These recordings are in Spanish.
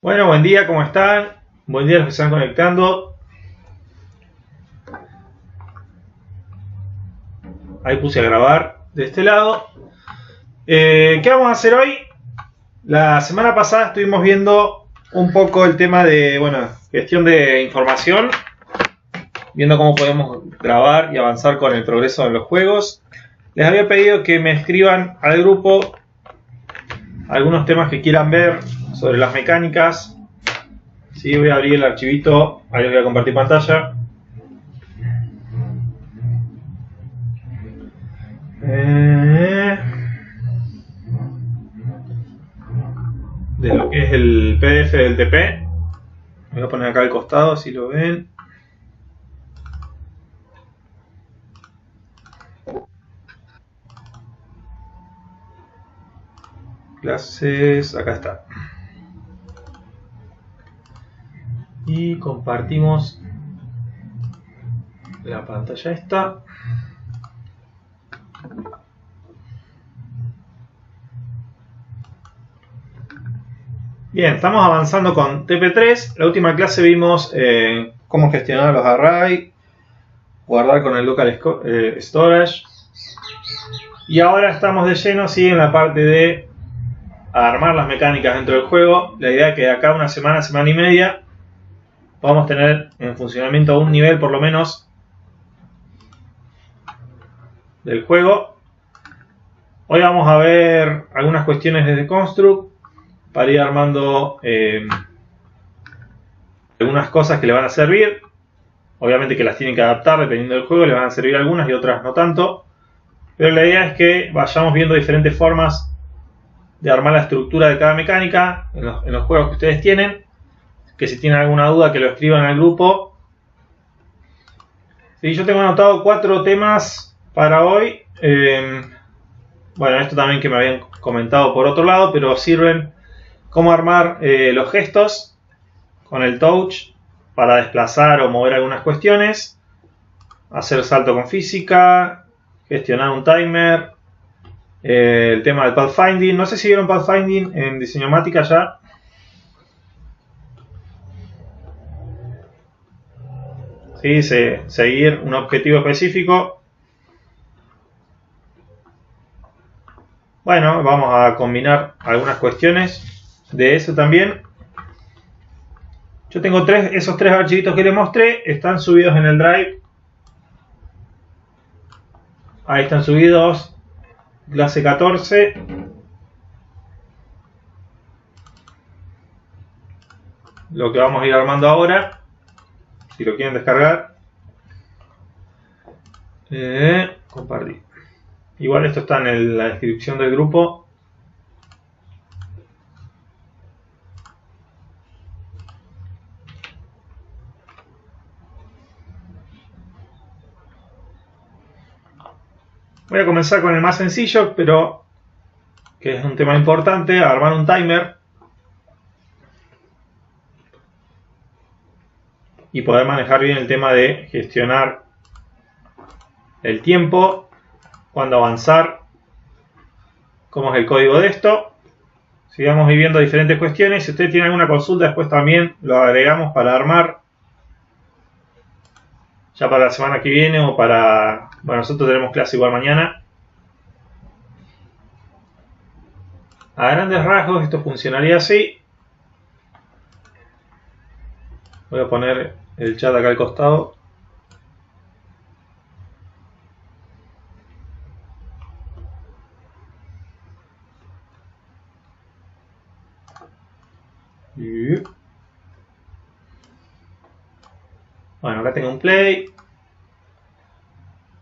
Bueno, buen día, ¿cómo están? Buen día a los que se están conectando. Ahí puse a grabar de este lado. ¿Qué vamos a hacer hoy? La semana pasada estuvimos viendo un poco el tema de, gestión de información, viendo cómo podemos grabar y avanzar con el progreso en los juegos. Les había pedido que me escriban al grupo algunos temas que quieran ver sobre las mecánicas. Sí, voy a abrir el archivito, ahí les voy a compartir pantalla. De lo que es el PDF del TP. Me voy a poner acá al costado, si lo ven. Clases, acá está. Y compartimos la pantalla esta. Bien, estamos avanzando con TP3. La última clase vimos cómo gestionar los arrays, guardar con el local storage. Y ahora estamos de lleno en la parte de armar las mecánicas dentro del juego. La idea es que de acá una semana, semana y media, podamos tener en funcionamiento un nivel por lo menos del juego. Hoy vamos a ver algunas cuestiones desde Construct para ir armando algunas cosas que le van a servir. Obviamente que las tienen que adaptar dependiendo del juego, le van a servir algunas y otras no tanto. Pero la idea es que vayamos viendo diferentes formas de armar la estructura de cada mecánica en los juegos que ustedes tienen. Que si tienen alguna duda que lo escriban al grupo. Sí, yo tengo anotado 4 temas para hoy. Esto también que me habían comentado por otro lado, pero sirven cómo armar los gestos con el touch para desplazar o mover algunas cuestiones, hacer salto con física, gestionar un timer, el tema del pathfinding. No sé si vieron pathfinding en Diseñomática ya. Sí, seguir un objetivo específico. Bueno, vamos a combinar algunas cuestiones de eso también. Yo tengo esos tres archivitos que les mostré, están subidos en el Drive. Ahí están subidos, clase 14. Lo que vamos a ir armando ahora, si lo quieren descargar. Compartir. Igual esto está en la descripción del grupo. Voy a comenzar con el más sencillo, pero que es un tema importante, armar un timer y poder manejar bien el tema de gestionar el tiempo, cuándo avanzar, cómo es el código de esto. Sigamos viendo diferentes cuestiones. Si ustedes tienen alguna consulta, después también lo agregamos para armar ya para la semana que viene o para... Bueno, nosotros tenemos clase igual mañana. A grandes rasgos esto funcionaría así. Voy a poner el chat acá al costado. Bueno, acá tengo un play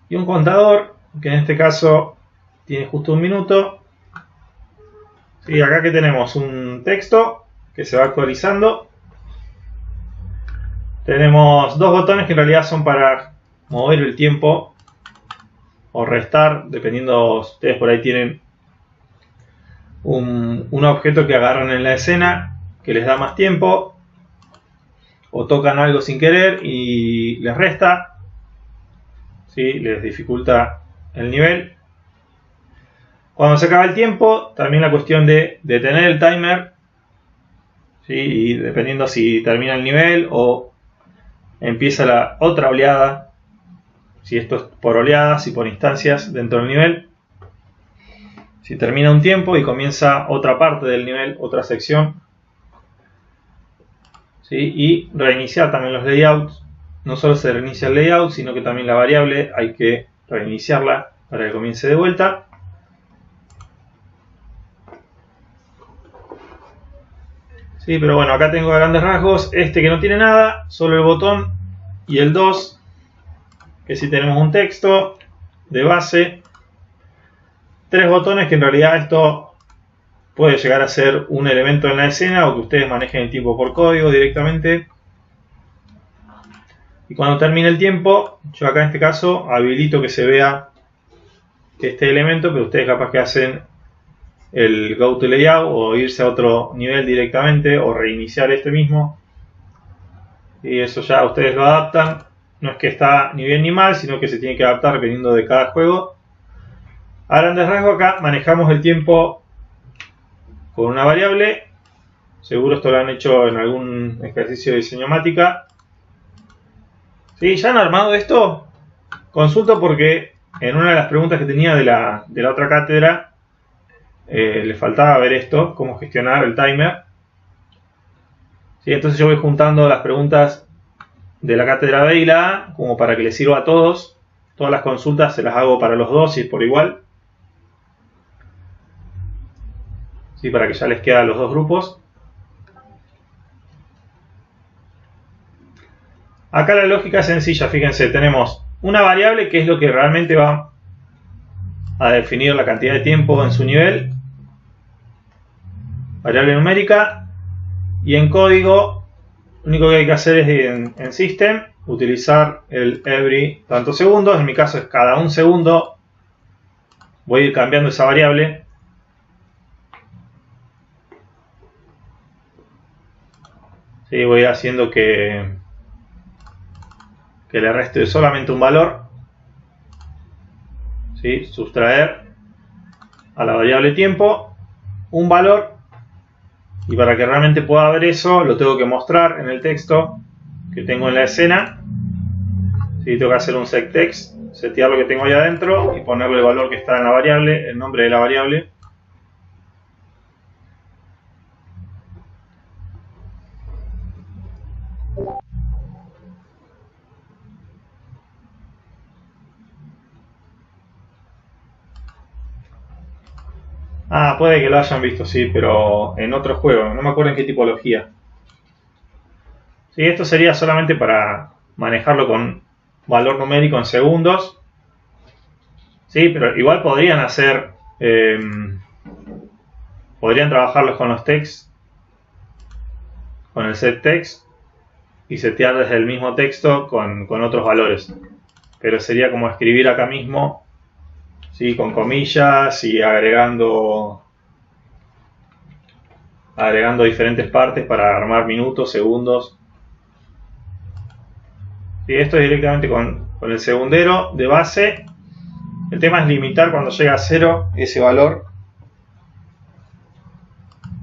y un contador, que en este caso tiene justo 1 minuto. Y acá que tenemos un texto que se va actualizando. Tenemos 2 botones que en realidad son para mover el tiempo o restar, dependiendo si ustedes por ahí tienen un objeto que agarran en la escena que les da más tiempo, o tocan algo sin querer y les resta, ¿sí? Les dificulta el nivel. Cuando se acaba el tiempo, también la cuestión de detener el timer, ¿sí? Y dependiendo si termina el nivel o empieza la otra oleada, si esto es por oleadas y por instancias dentro del nivel, si termina un tiempo y comienza otra parte del nivel, otra sección, ¿sí? Y reiniciar también los layouts. No solo se reinicia el layout, sino que también la variable hay que reiniciarla para que comience de vuelta. Sí, pero bueno, acá tengo a grandes rasgos este que no tiene nada, solo el botón, y el 2, que sí tenemos un texto de base. 3 botones que en realidad esto puede llegar a ser un elemento en la escena o que ustedes manejen el tiempo por código directamente. Y cuando termine el tiempo, yo acá en este caso habilito que se vea este elemento, pero ustedes capaz que hacen el Go to Layout o irse a otro nivel directamente o reiniciar este mismo. Y eso ya ustedes lo adaptan. No es que está ni bien ni mal, sino que se tiene que adaptar dependiendo de cada juego. A grandes rasgos acá manejamos el tiempo con una variable. Seguro esto lo han hecho en algún ejercicio de diseñomática. ¿Sí? ¿Ya han armado esto? Consulto porque en una de las preguntas que tenía de la otra cátedra le faltaba ver esto, cómo gestionar el timer. ¿Sí? Entonces yo voy juntando las preguntas de la cátedra B y la A como para que les sirva a todos. Todas las consultas se las hago para los dos y por igual. ¿Sí? Para que ya les queden los dos grupos. Acá la lógica es sencilla, fíjense, tenemos una variable que es lo que realmente va a definir la cantidad de tiempo en su nivel, variable numérica, y en código lo único que hay que hacer es en System utilizar el every tantos segundos. En mi caso es cada un segundo voy a ir cambiando esa variable. Sí, voy haciendo que le reste solamente un valor. ¿Sí? Sustraer a la variable tiempo un valor, y para que realmente pueda ver eso lo tengo que mostrar en el texto que tengo en la escena. ¿Sí? Tengo que hacer un setText, setear lo que tengo ahí adentro y ponerle el valor que está en la variable, el nombre de la variable. Ah, puede que lo hayan visto, sí, pero en otro juego, no me acuerdo en qué tipología. Sí, esto sería solamente para manejarlo con valor numérico en segundos. Sí, pero igual podrían hacer, podrían trabajarlos con los texts, con el setText, y setear desde el mismo texto con otros valores. Pero sería como escribir acá mismo, ¿sí? Con comillas y agregando diferentes partes para armar minutos, segundos. ¿Sí? Esto es directamente con el segundero de base. El tema es limitar cuando llega a 0 ese valor.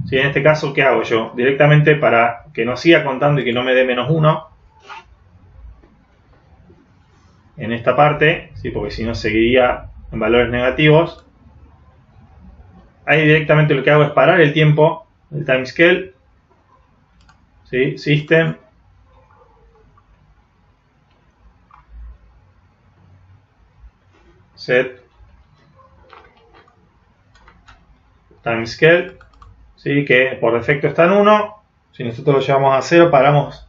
¿Sí? En este caso, ¿qué hago yo? Directamente para que no siga contando y que no me dé -1 en esta parte, ¿sí? Porque si no seguiría en valores negativos. Ahí directamente lo que hago es parar el tiempo, el timescale, ¿sí? System, set timescale, ¿sí? Que por defecto está en 1. Si nosotros lo llevamos a 0, paramos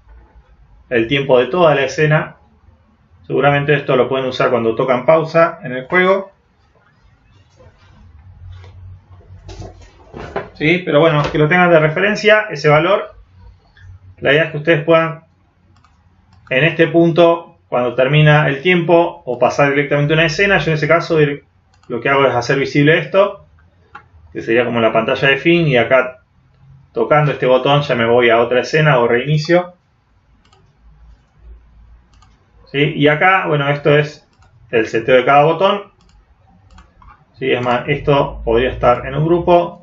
el tiempo de toda la escena. Seguramente esto lo pueden usar cuando tocan pausa en el juego. ¿Sí? Pero bueno, que lo tengan de referencia, ese valor. La idea es que ustedes puedan, en este punto, cuando termina el tiempo, o pasar directamente a una escena. Yo en ese caso lo que hago es hacer visible esto, que sería como la pantalla de fin, y acá tocando este botón ya me voy a otra escena o reinicio. ¿Sí? Y acá, bueno, esto es el seteo de cada botón. ¿Sí? Es más, esto podría estar en un grupo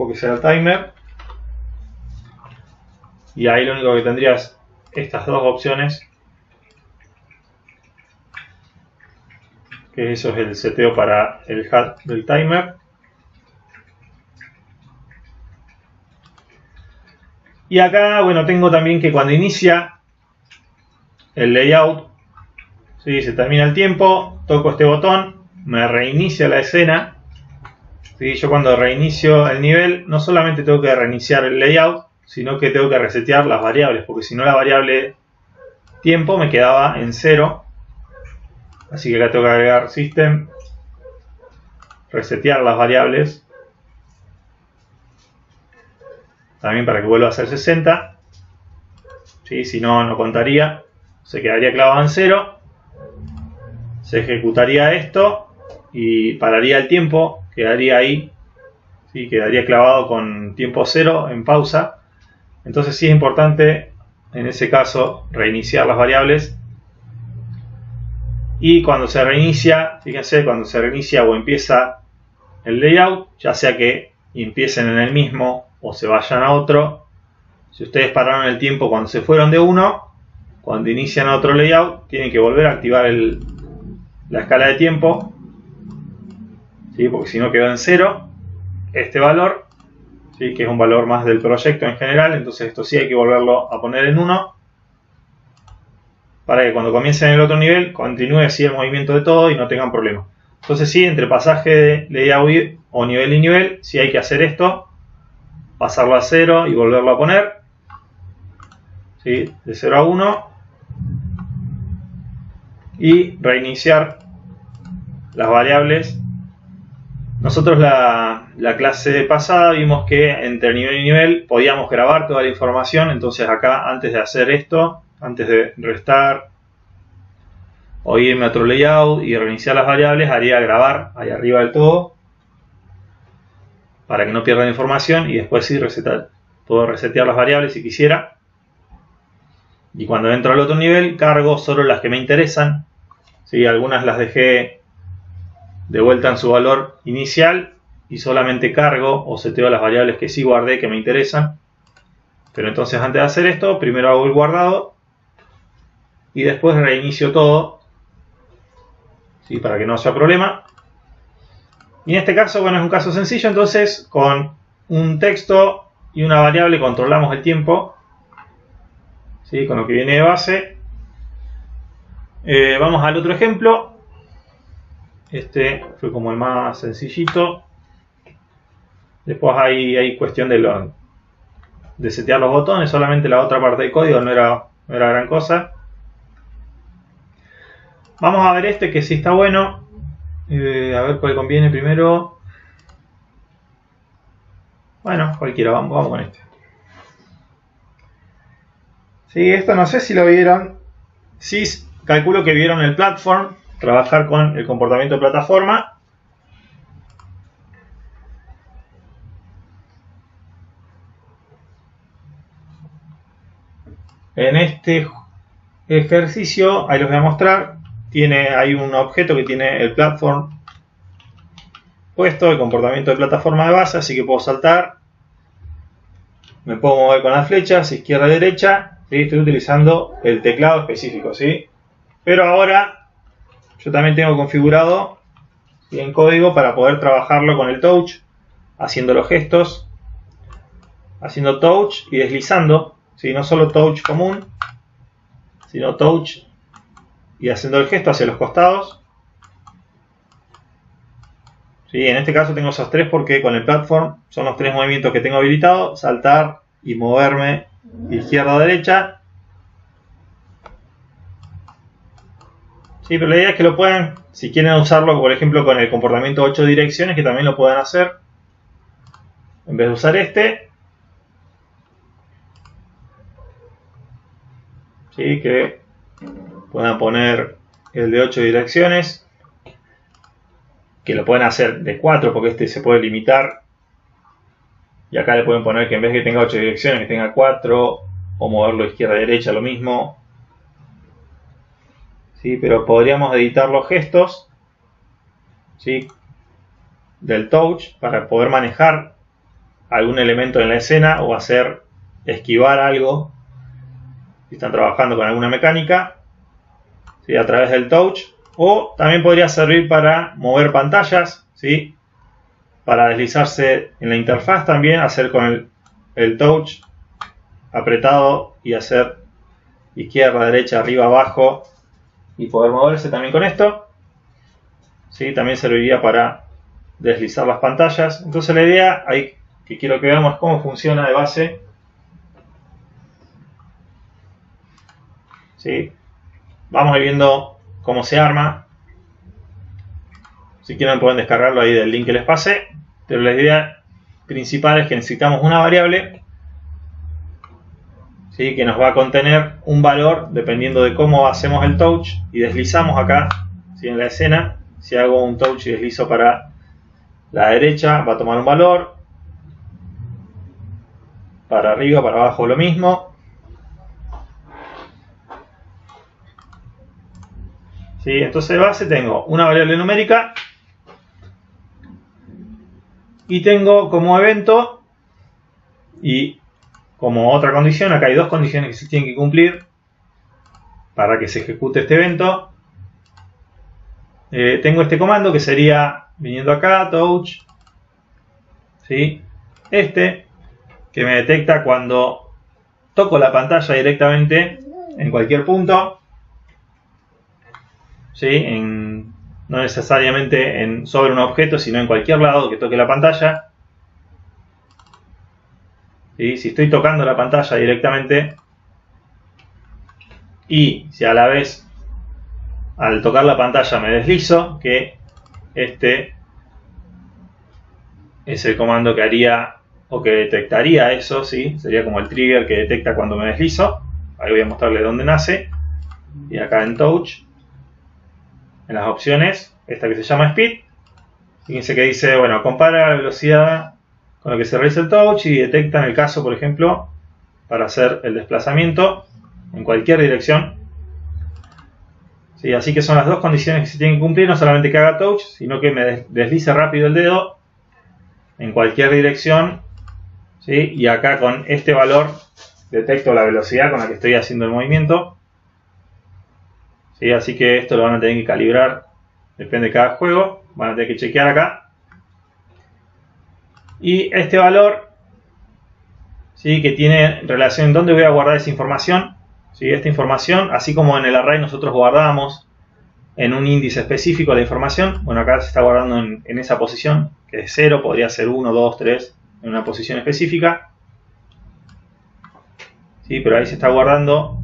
que sea el timer. Y ahí lo único que tendrías estas dos opciones, que eso es el seteo para el HUD del timer. Y acá, bueno, tengo también que cuando inicia el layout, ¿sí? Se termina el tiempo, toco este botón, me reinicia la escena. ¿Sí? Yo cuando reinicio el nivel, no solamente tengo que reiniciar el layout, sino que tengo que resetear las variables, porque si no la variable tiempo me quedaba en 0. Así que acá tengo que agregar system, resetear las variables, también para que vuelva a ser 60. ¿Sí? Si no, no contaría, se quedaría clavado en 0. Se ejecutaría esto y pararía el tiempo, quedaría ahí, ¿sí? Quedaría clavado con tiempo 0 en pausa. Entonces sí es importante en ese caso reiniciar las variables. Y cuando se reinicia, fíjense, cuando se reinicia o empieza el layout, ya sea que empiecen en el mismo o se vayan a otro, si ustedes pararon el tiempo cuando se fueron de uno, cuando inician otro layout, tienen que volver a activar la escala de tiempo, ¿sí? Porque si no quedó en 0 este valor, ¿sí? Que es un valor más del proyecto en general, entonces esto sí hay que volverlo a poner en 1, para que cuando comiencen el otro nivel continúe así el movimiento de todo y no tengan problema. Entonces sí, entre pasaje de layout o nivel y nivel, sí hay que hacer esto, pasarlo a 0 y volverlo a poner, ¿sí? De 0 a 1, y reiniciar las variables. Nosotros la clase pasada vimos que entre nivel y nivel podíamos grabar toda la información, entonces acá antes de hacer esto, antes de restar o irme a otro layout y reiniciar las variables, haría grabar ahí arriba del todo para que no pierdan información y después sí resetar. Puedo resetear las variables si quisiera. Y cuando entro al otro nivel cargo solo las que me interesan. ¿Sí? Algunas las dejé de vuelta en su valor inicial y solamente cargo o seteo las variables que sí guardé que me interesan. Pero entonces antes de hacer esto, primero hago el guardado y después reinicio todo, ¿sí? Para que no haya problema. Y en este caso, bueno, es un caso sencillo, entonces con un texto y una variable controlamos el tiempo, ¿sí? Con lo que viene de base. Vamos al otro ejemplo. Este fue como el más sencillito. Después hay cuestión de setear los botones, solamente la otra parte del código no era gran cosa. Vamos a ver este que sí está bueno. A ver cuál conviene primero. Bueno, cualquiera, vamos con este. Sí, esto no sé si lo vieron. Sí, calculo que vieron el platform, trabajar con el comportamiento de plataforma. En este ejercicio, ahí los voy a mostrar, hay un objeto que tiene el platform puesto, el comportamiento de plataforma de base, así que puedo saltar, me puedo mover con las flechas, izquierda y derecha, ¿sí? Estoy utilizando el teclado específico, ¿sí? Pero ahora yo también tengo configurado, ¿sí? En código para poder trabajarlo con el touch, haciendo los gestos, haciendo touch y deslizando, ¿sí? No solo touch común, sino touch y haciendo el gesto hacia los costados. ¿Sí? En este caso tengo esos tres porque con el platform son los tres movimientos que tengo habilitados: saltar y moverme izquierda o derecha. Sí, pero la idea es que lo puedan, si quieren usarlo por ejemplo con el comportamiento 8 direcciones, que también lo puedan hacer en vez de usar este. ¿Sí? Que puedan poner el de 8 direcciones, que lo pueden hacer de 4 porque este se puede limitar, y acá le pueden poner que en vez de que tenga 8 direcciones que tenga 4, o moverlo izquierda a derecha, lo mismo. ¿Sí? Pero podríamos editar los gestos, ¿sí? Del touch para poder manejar algún elemento en la escena o hacer esquivar algo, si están trabajando con alguna mecánica, ¿sí? A través del touch, o también podría servir para mover pantallas, ¿sí? Para deslizarse en la interfaz también, hacer con el touch apretado y hacer izquierda, derecha, arriba, abajo y poder moverse también con esto, ¿sí? También serviría para deslizar las pantallas. Entonces la idea ahí que quiero que veamos cómo funciona de base, ¿sí? Vamos a ir viendo cómo se arma. Si quieren pueden descargarlo ahí del link que les pasé, pero la idea principal es que necesitamos una variable, ¿sí? Que nos va a contener un valor dependiendo de cómo hacemos el touch y deslizamos acá, ¿sí? En la escena, si hago un touch y deslizo para la derecha va a tomar un valor, para arriba, para abajo lo mismo, ¿sí? Entonces de base tengo una variable numérica y tengo como evento y como otra condición, acá hay dos condiciones que se tienen que cumplir para que se ejecute este evento. Tengo este comando que sería viniendo acá, touch, ¿sí? Este que me detecta cuando toco la pantalla directamente en cualquier punto, ¿sí? No necesariamente sobre un objeto, sino en cualquier lado que toque la pantalla, ¿sí? Si estoy tocando la pantalla directamente y si a la vez al tocar la pantalla me deslizo, que este es el comando que haría o que detectaría eso, ¿sí? Sería como el trigger que detecta cuando me deslizo. Ahí voy a mostrarle dónde nace. Y acá en touch, en las opciones, esta que se llama speed, fíjense que dice, bueno, compara la velocidad con la que se realiza el touch y detecta en el caso, por ejemplo, para hacer el desplazamiento en cualquier dirección. ¿Sí? Así que son las dos condiciones que se tienen que cumplir, no solamente que haga touch, sino que me deslice rápido el dedo en cualquier dirección, ¿sí? Y acá con este valor detecto la velocidad con la que estoy haciendo el movimiento, ¿sí? Así que esto lo van a tener que calibrar, depende de cada juego, van a tener que chequear acá. Y este valor, ¿sí? Que tiene relación en dónde voy a guardar esa información, ¿sí? Esta información, así como en el array nosotros guardamos en un índice específico la información, bueno, acá se está guardando en esa posición, que es 0, podría ser 1, 2, 3, en una posición específica, ¿sí? Pero ahí se está guardando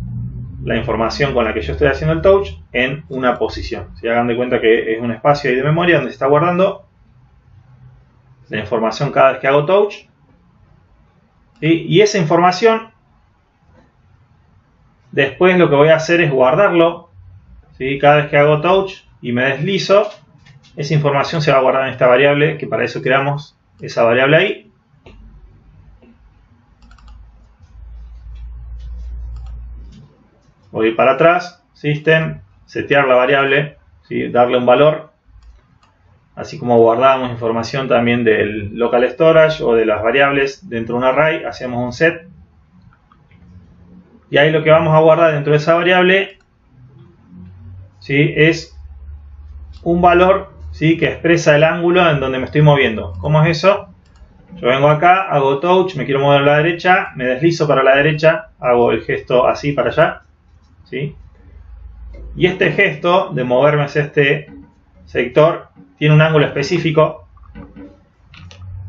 la información con la que yo estoy haciendo el touch en una posición. ¿Sí? Hagan de cuenta que es un espacio ahí de memoria donde se está guardando la información cada vez que hago touch, ¿sí? Y esa información después lo que voy a hacer es guardarlo, ¿sí? Cada vez que hago touch y me deslizo, esa información se va a guardar en esta variable, que para eso creamos esa variable ahí. Voy a ir para atrás, System, setear la variable, ¿sí? Darle un valor, así como guardábamos información también del local storage o de las variables dentro de un array, hacemos un set. Y ahí lo que vamos a guardar dentro de esa variable, ¿sí? Es un valor, ¿sí? Que expresa el ángulo en donde me estoy moviendo. ¿Cómo es eso? Yo vengo acá, hago touch, me quiero mover a la derecha, me deslizo para la derecha, hago el gesto así para allá, ¿sí? Y este gesto de moverme hacia este sector tiene un ángulo específico,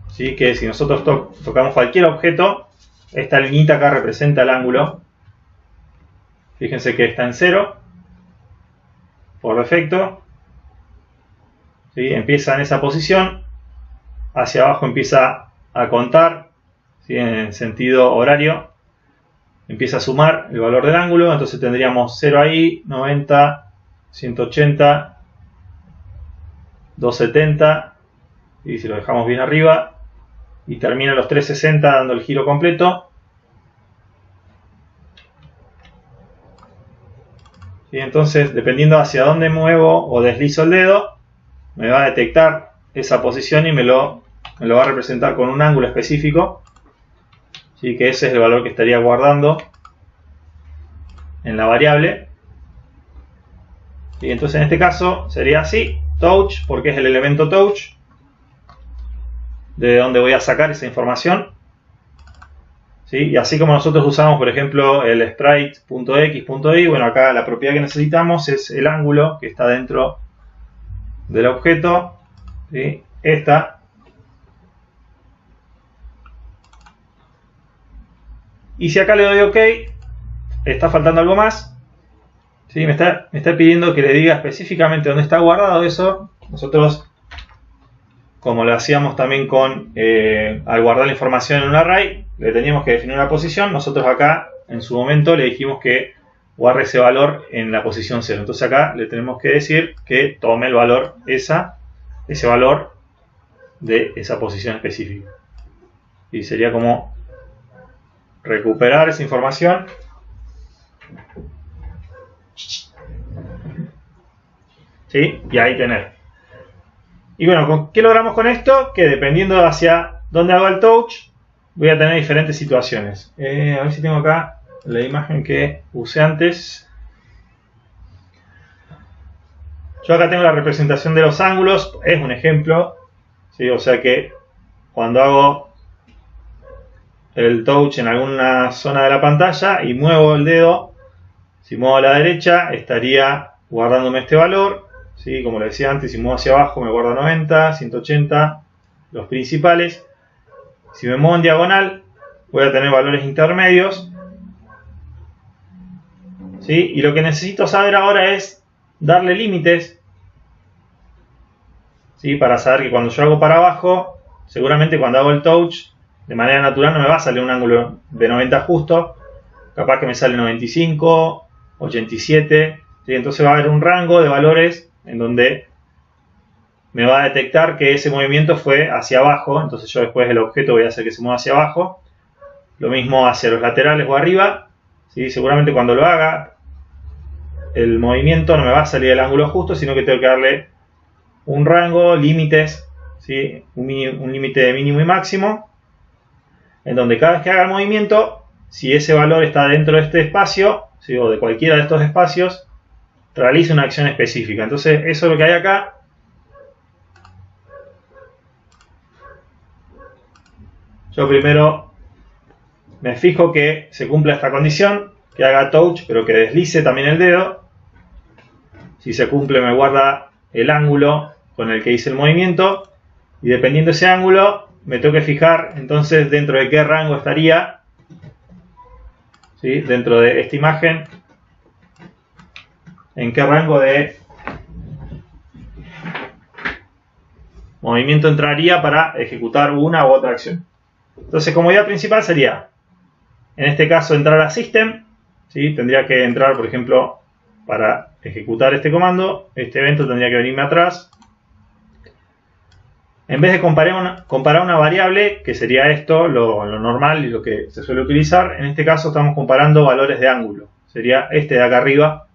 ¿sí? Que si nosotros tocamos cualquier objeto, esta liñita acá representa el ángulo. Fíjense que está en 0 por defecto, ¿sí? Empieza en esa posición, hacia abajo empieza a contar, ¿sí? En sentido horario, empieza a sumar el valor del ángulo, entonces tendríamos 0 ahí, 90, 180, 270, y si lo dejamos bien arriba, y termina los 360 dando el giro completo. ¿Sí? Entonces, dependiendo hacia dónde muevo o deslizo el dedo, me va a detectar esa posición y me lo va a representar con un ángulo específico, ¿sí? Que ese es el valor que estaría guardando en la variable. Y entonces en este caso sería así, touch, porque es el elemento touch, de donde voy a sacar esa información. ¿Sí? Y así como nosotros usamos, por ejemplo, el sprite.x.y, bueno, acá la propiedad que necesitamos es el ángulo que está dentro del objeto, ¿sí? Esta. Y si acá le doy OK, está faltando algo más. ¿Sí? Me está pidiendo que le diga específicamente dónde está guardado eso. Nosotros, como lo hacíamos también con al guardar la información en un array, le teníamos que definir una posición. Nosotros acá, en su momento, le dijimos que guarde ese valor en la posición 0. Entonces acá le tenemos que decir que tome el valor, ese valor de esa posición específica. Y sería como recuperar esa información. ¿Sí? Y ahí tener. Y bueno, ¿qué logramos con esto? Que dependiendo de hacia dónde hago el touch, voy a tener diferentes situaciones. A ver si tengo acá la imagen que usé antes. Yo acá tengo la representación de los ángulos. Es un ejemplo. ¿Sí? O sea que cuando hago el touch en alguna zona de la pantalla y muevo el dedo, si muevo a la derecha, estaría guardándome este valor. ¿Sí? Como le decía antes, si muevo hacia abajo me guarda 90, 180, los principales. Si me muevo en diagonal, voy a tener valores intermedios. ¿Sí? Y lo que necesito saber ahora es darle límites. ¿Sí? Para saber que cuando yo hago para abajo, seguramente cuando hago el touch, de manera natural no me va a salir un ángulo de 90 justo. Capaz que me sale 95, 87. ¿Sí? Entonces va a haber un rango de valores en donde me va a detectar que ese movimiento fue hacia abajo. Entonces yo después del objeto voy a hacer que se mueva hacia abajo. Lo mismo hacia los laterales o arriba. ¿Sí? Seguramente cuando lo haga, el movimiento no me va a salir el ángulo justo, sino que tengo que darle un rango, límites, ¿sí? Un límite de mínimo y máximo, en donde cada vez que haga el movimiento, si ese valor está dentro de este espacio, ¿sí? O de cualquiera de estos espacios, realice una acción específica. Entonces eso es lo que hay acá. Yo primero me fijo que se cumpla esta condición, que haga touch pero que deslice también el dedo. Si se cumple me guarda el ángulo con el que hice el movimiento, y dependiendo de ese ángulo me tengo que fijar entonces dentro de qué rango estaría. ¿Sí? Dentro de esta imagen, en qué rango de movimiento entraría para ejecutar una u otra acción. Entonces, como idea principal sería, en este caso, entrar a System. ¿Sí? Tendría que entrar, por ejemplo, para ejecutar este comando, este evento tendría que venirme atrás. En vez de comparar una variable, que sería esto, lo normal y lo que se suele utilizar, en este caso estamos comparando valores de ángulo. Sería este de acá arriba.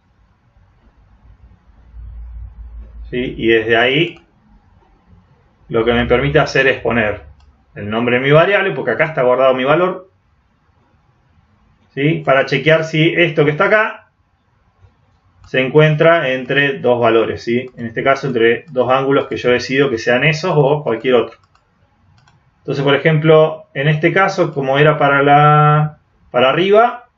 ¿Sí? Y desde ahí lo que me permite hacer es poner el nombre de mi variable, porque acá está guardado mi valor. ¿Sí? Para chequear si esto que está acá se encuentra entre dos valores, ¿sí? En este caso entre dos ángulos que yo decido que sean esos o cualquier otro. Entonces, por ejemplo, en este caso, como era para arriba,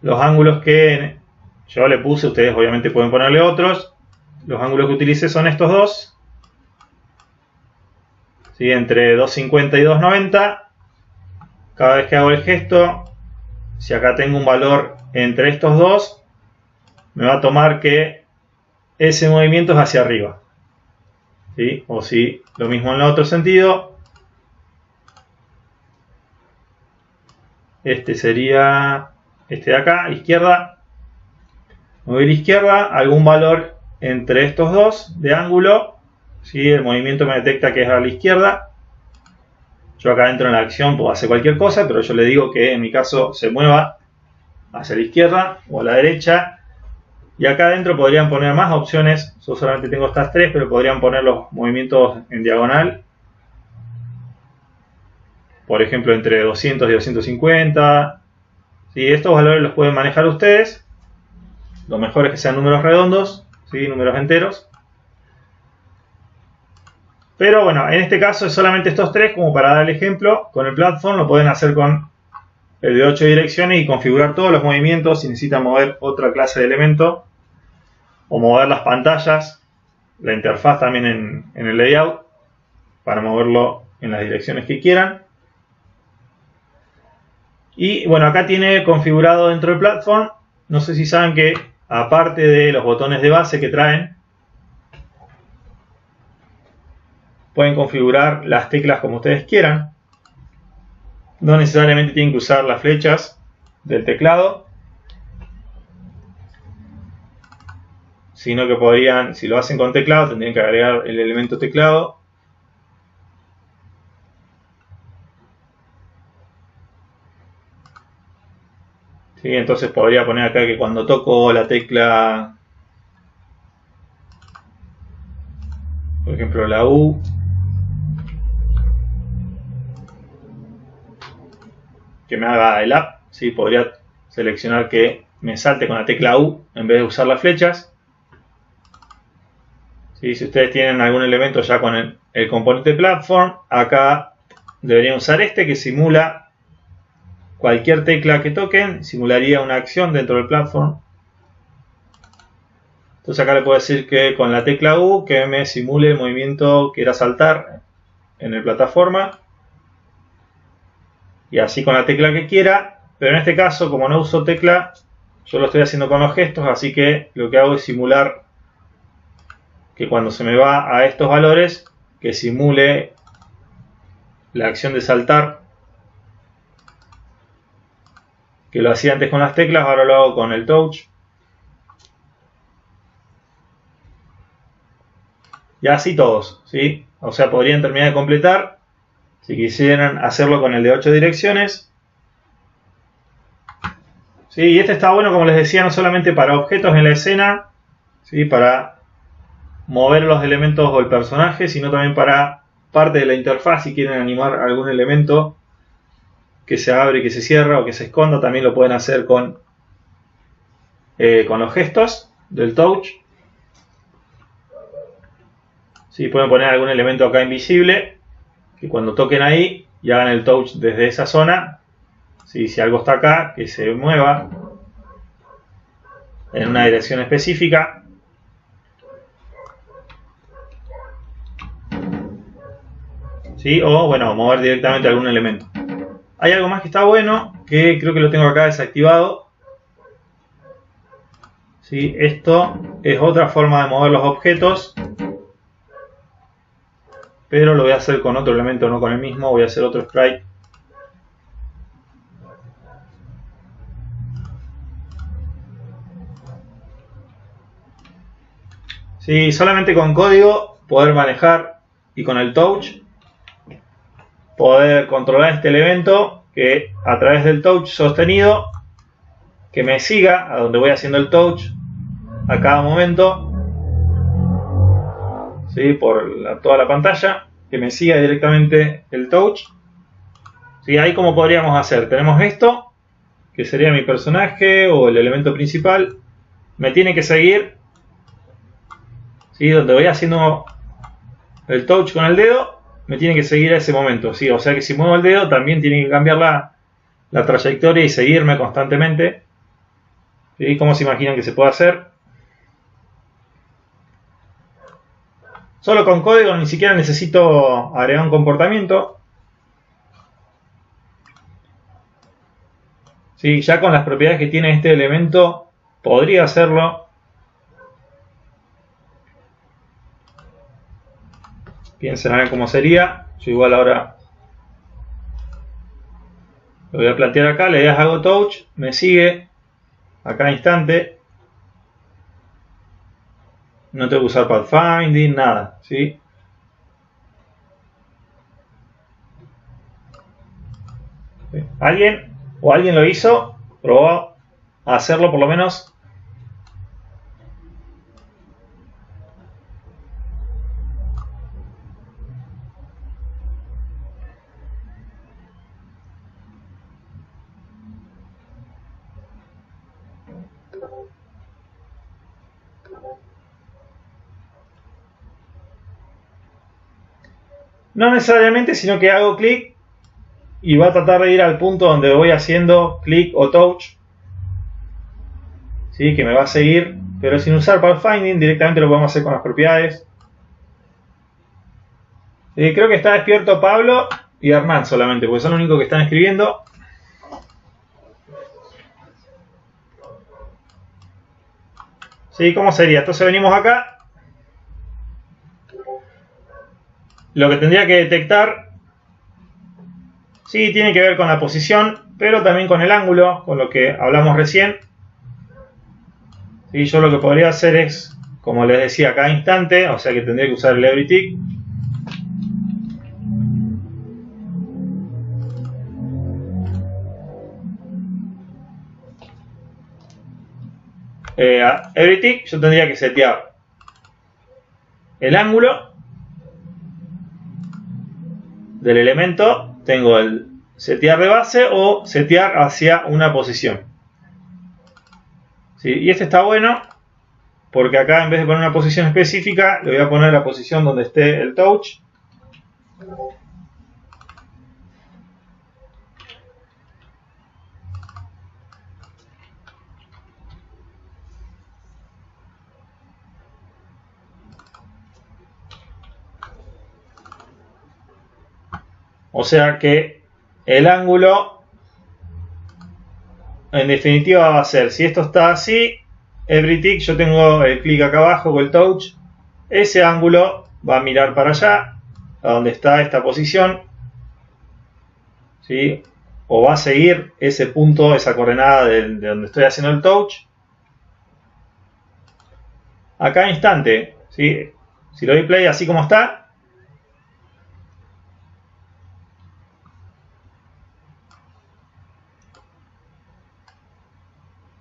los ángulos que yo le puse, ustedes obviamente pueden ponerle otros. Los ángulos que utilicé son estos dos, ¿sí? Entre 250 y 290. Cada vez que hago el gesto, si acá tengo un valor entre estos dos, me va a tomar que ese movimiento es hacia arriba. ¿Sí? O si lo mismo en el otro sentido, este sería este de acá, izquierda. Mover izquierda, algún valor entre estos dos de ángulo. ¿Sí? El movimiento me detecta que es a la izquierda. Yo acá entro en la acción, puedo hacer cualquier cosa, pero yo le digo que en mi caso se mueva hacia la izquierda o a la derecha. Y acá adentro podrían poner más opciones. Yo solamente tengo estas tres, pero podrían poner los movimientos en diagonal. por ejemplo entre 200 y 250. ¿Sí? Estos valores los pueden manejar ustedes. Lo mejor es que sean números redondos, ¿sí? Números enteros. Pero bueno, en este caso es solamente estos tres, como para dar el ejemplo. Con el platform lo pueden hacer con el de 8 direcciones y configurar todos los movimientos. Si necesitan mover otra clase de elemento o mover las pantallas, la interfaz también en el layout, para moverlo en las direcciones que quieran. Y bueno, acá tiene configurado dentro del platform, no sé si saben que aparte de los botones de base que traen, pueden configurar las teclas como ustedes quieran. No necesariamente tienen que usar las flechas del teclado, sino que podrían, si lo hacen con teclado, tendrían que agregar el elemento teclado. ¿Sí? Entonces podría poner acá que cuando toco la tecla, por ejemplo la U, que me haga el up, ¿sí? Podría seleccionar que me salte con la tecla U en vez de usar las flechas. ¿Sí? Si ustedes tienen algún elemento ya con el componente platform, acá deberían usar este que simula cualquier tecla que toquen, simularía una acción dentro del platform. Entonces acá le puedo decir que con la tecla U que me simule el movimiento que era saltar en el plataforma. Y así con la tecla que quiera. Pero en este caso, como no uso tecla, yo lo estoy haciendo con los gestos. Así que lo que hago es simular que cuando se me va a estos valores, que simule la acción de saltar, que lo hacía antes con las teclas, ahora lo hago con el touch. Y así todos, ¿sí? O sea, podrían terminar de completar si quisieran hacerlo con el de 8 direcciones. ¿Sí? Y este está bueno, como les decía, no solamente para objetos en la escena, ¿sí? Para mover los elementos o el personaje, sino también para parte de la interfaz. Si quieren animar algún elemento que se abre, que se cierra o que se esconda, también lo pueden hacer con los gestos del touch. ¿Sí? Pueden poner algún elemento acá invisible, que cuando toquen ahí y hagan el touch desde esa zona, ¿sí? Si algo está acá, que se mueva en una dirección específica. ¿Sí? O bueno, mover directamente algún elemento. Hay algo más que está bueno, que creo que lo tengo acá desactivado. ¿Sí? Esto es otra forma de mover los objetos, pero lo voy a hacer con otro elemento, no con el mismo. Voy a hacer otro sprite. Sí, solamente con código poder manejar y con el touch poder controlar este elemento que a través del touch sostenido que me siga a donde voy haciendo el touch a cada momento, ¿sí? Por toda la pantalla, que me siga directamente el touch. ¿Sí? Ahí como podríamos hacer, tenemos esto que sería mi personaje o el elemento principal, me tiene que seguir, ¿sí? Donde voy haciendo el touch con el dedo, me tiene que seguir a ese momento, ¿sí? O sea que si muevo el dedo también tiene que cambiar la trayectoria y seguirme constantemente. ¿Sí? ¿Cómo se imaginan que se puede hacer? Solo con código, ni siquiera necesito agregar un comportamiento. ¿Sí? Ya con las propiedades que tiene este elemento podría hacerlo. Piensen a ver cómo sería. Yo igual ahora lo voy a plantear acá. Le das hago touch, me sigue a cada instante. No tengo que usar pathfinding, nada, ¿sí? ¿Alguien lo hizo? ¿Probó a hacerlo por lo menos? No necesariamente, sino que hago clic y va a tratar de ir al punto donde voy haciendo clic o touch. ¿Sí? Que me va a seguir, pero sin usar pathfinding, directamente lo podemos hacer con las propiedades. Creo que está despierto Pablo y Hernán solamente, porque son los únicos que están escribiendo. ¿Sí? ¿Cómo sería? Entonces venimos acá. Lo que tendría que detectar, sí, tiene que ver con la posición, pero también con el ángulo, con lo que hablamos recién. ¿Sí? Yo lo que podría hacer es, como les decía, cada instante, o sea que tendría que usar el everyTick. everyTick yo tendría que setear el ángulo del elemento. Tengo el setear de base o setear hacia una posición. ¿Sí? Y este está bueno porque acá en vez de poner una posición específica le voy a poner la posición donde esté el touch. O sea que el ángulo en definitiva va a ser, si esto está así, everyTick, yo tengo el clic acá abajo con el touch, ese ángulo va a mirar para allá, a donde está esta posición, ¿sí? O va a seguir ese punto, esa coordenada de donde estoy haciendo el touch. A cada instante, ¿sí? Si lo doy play así como está,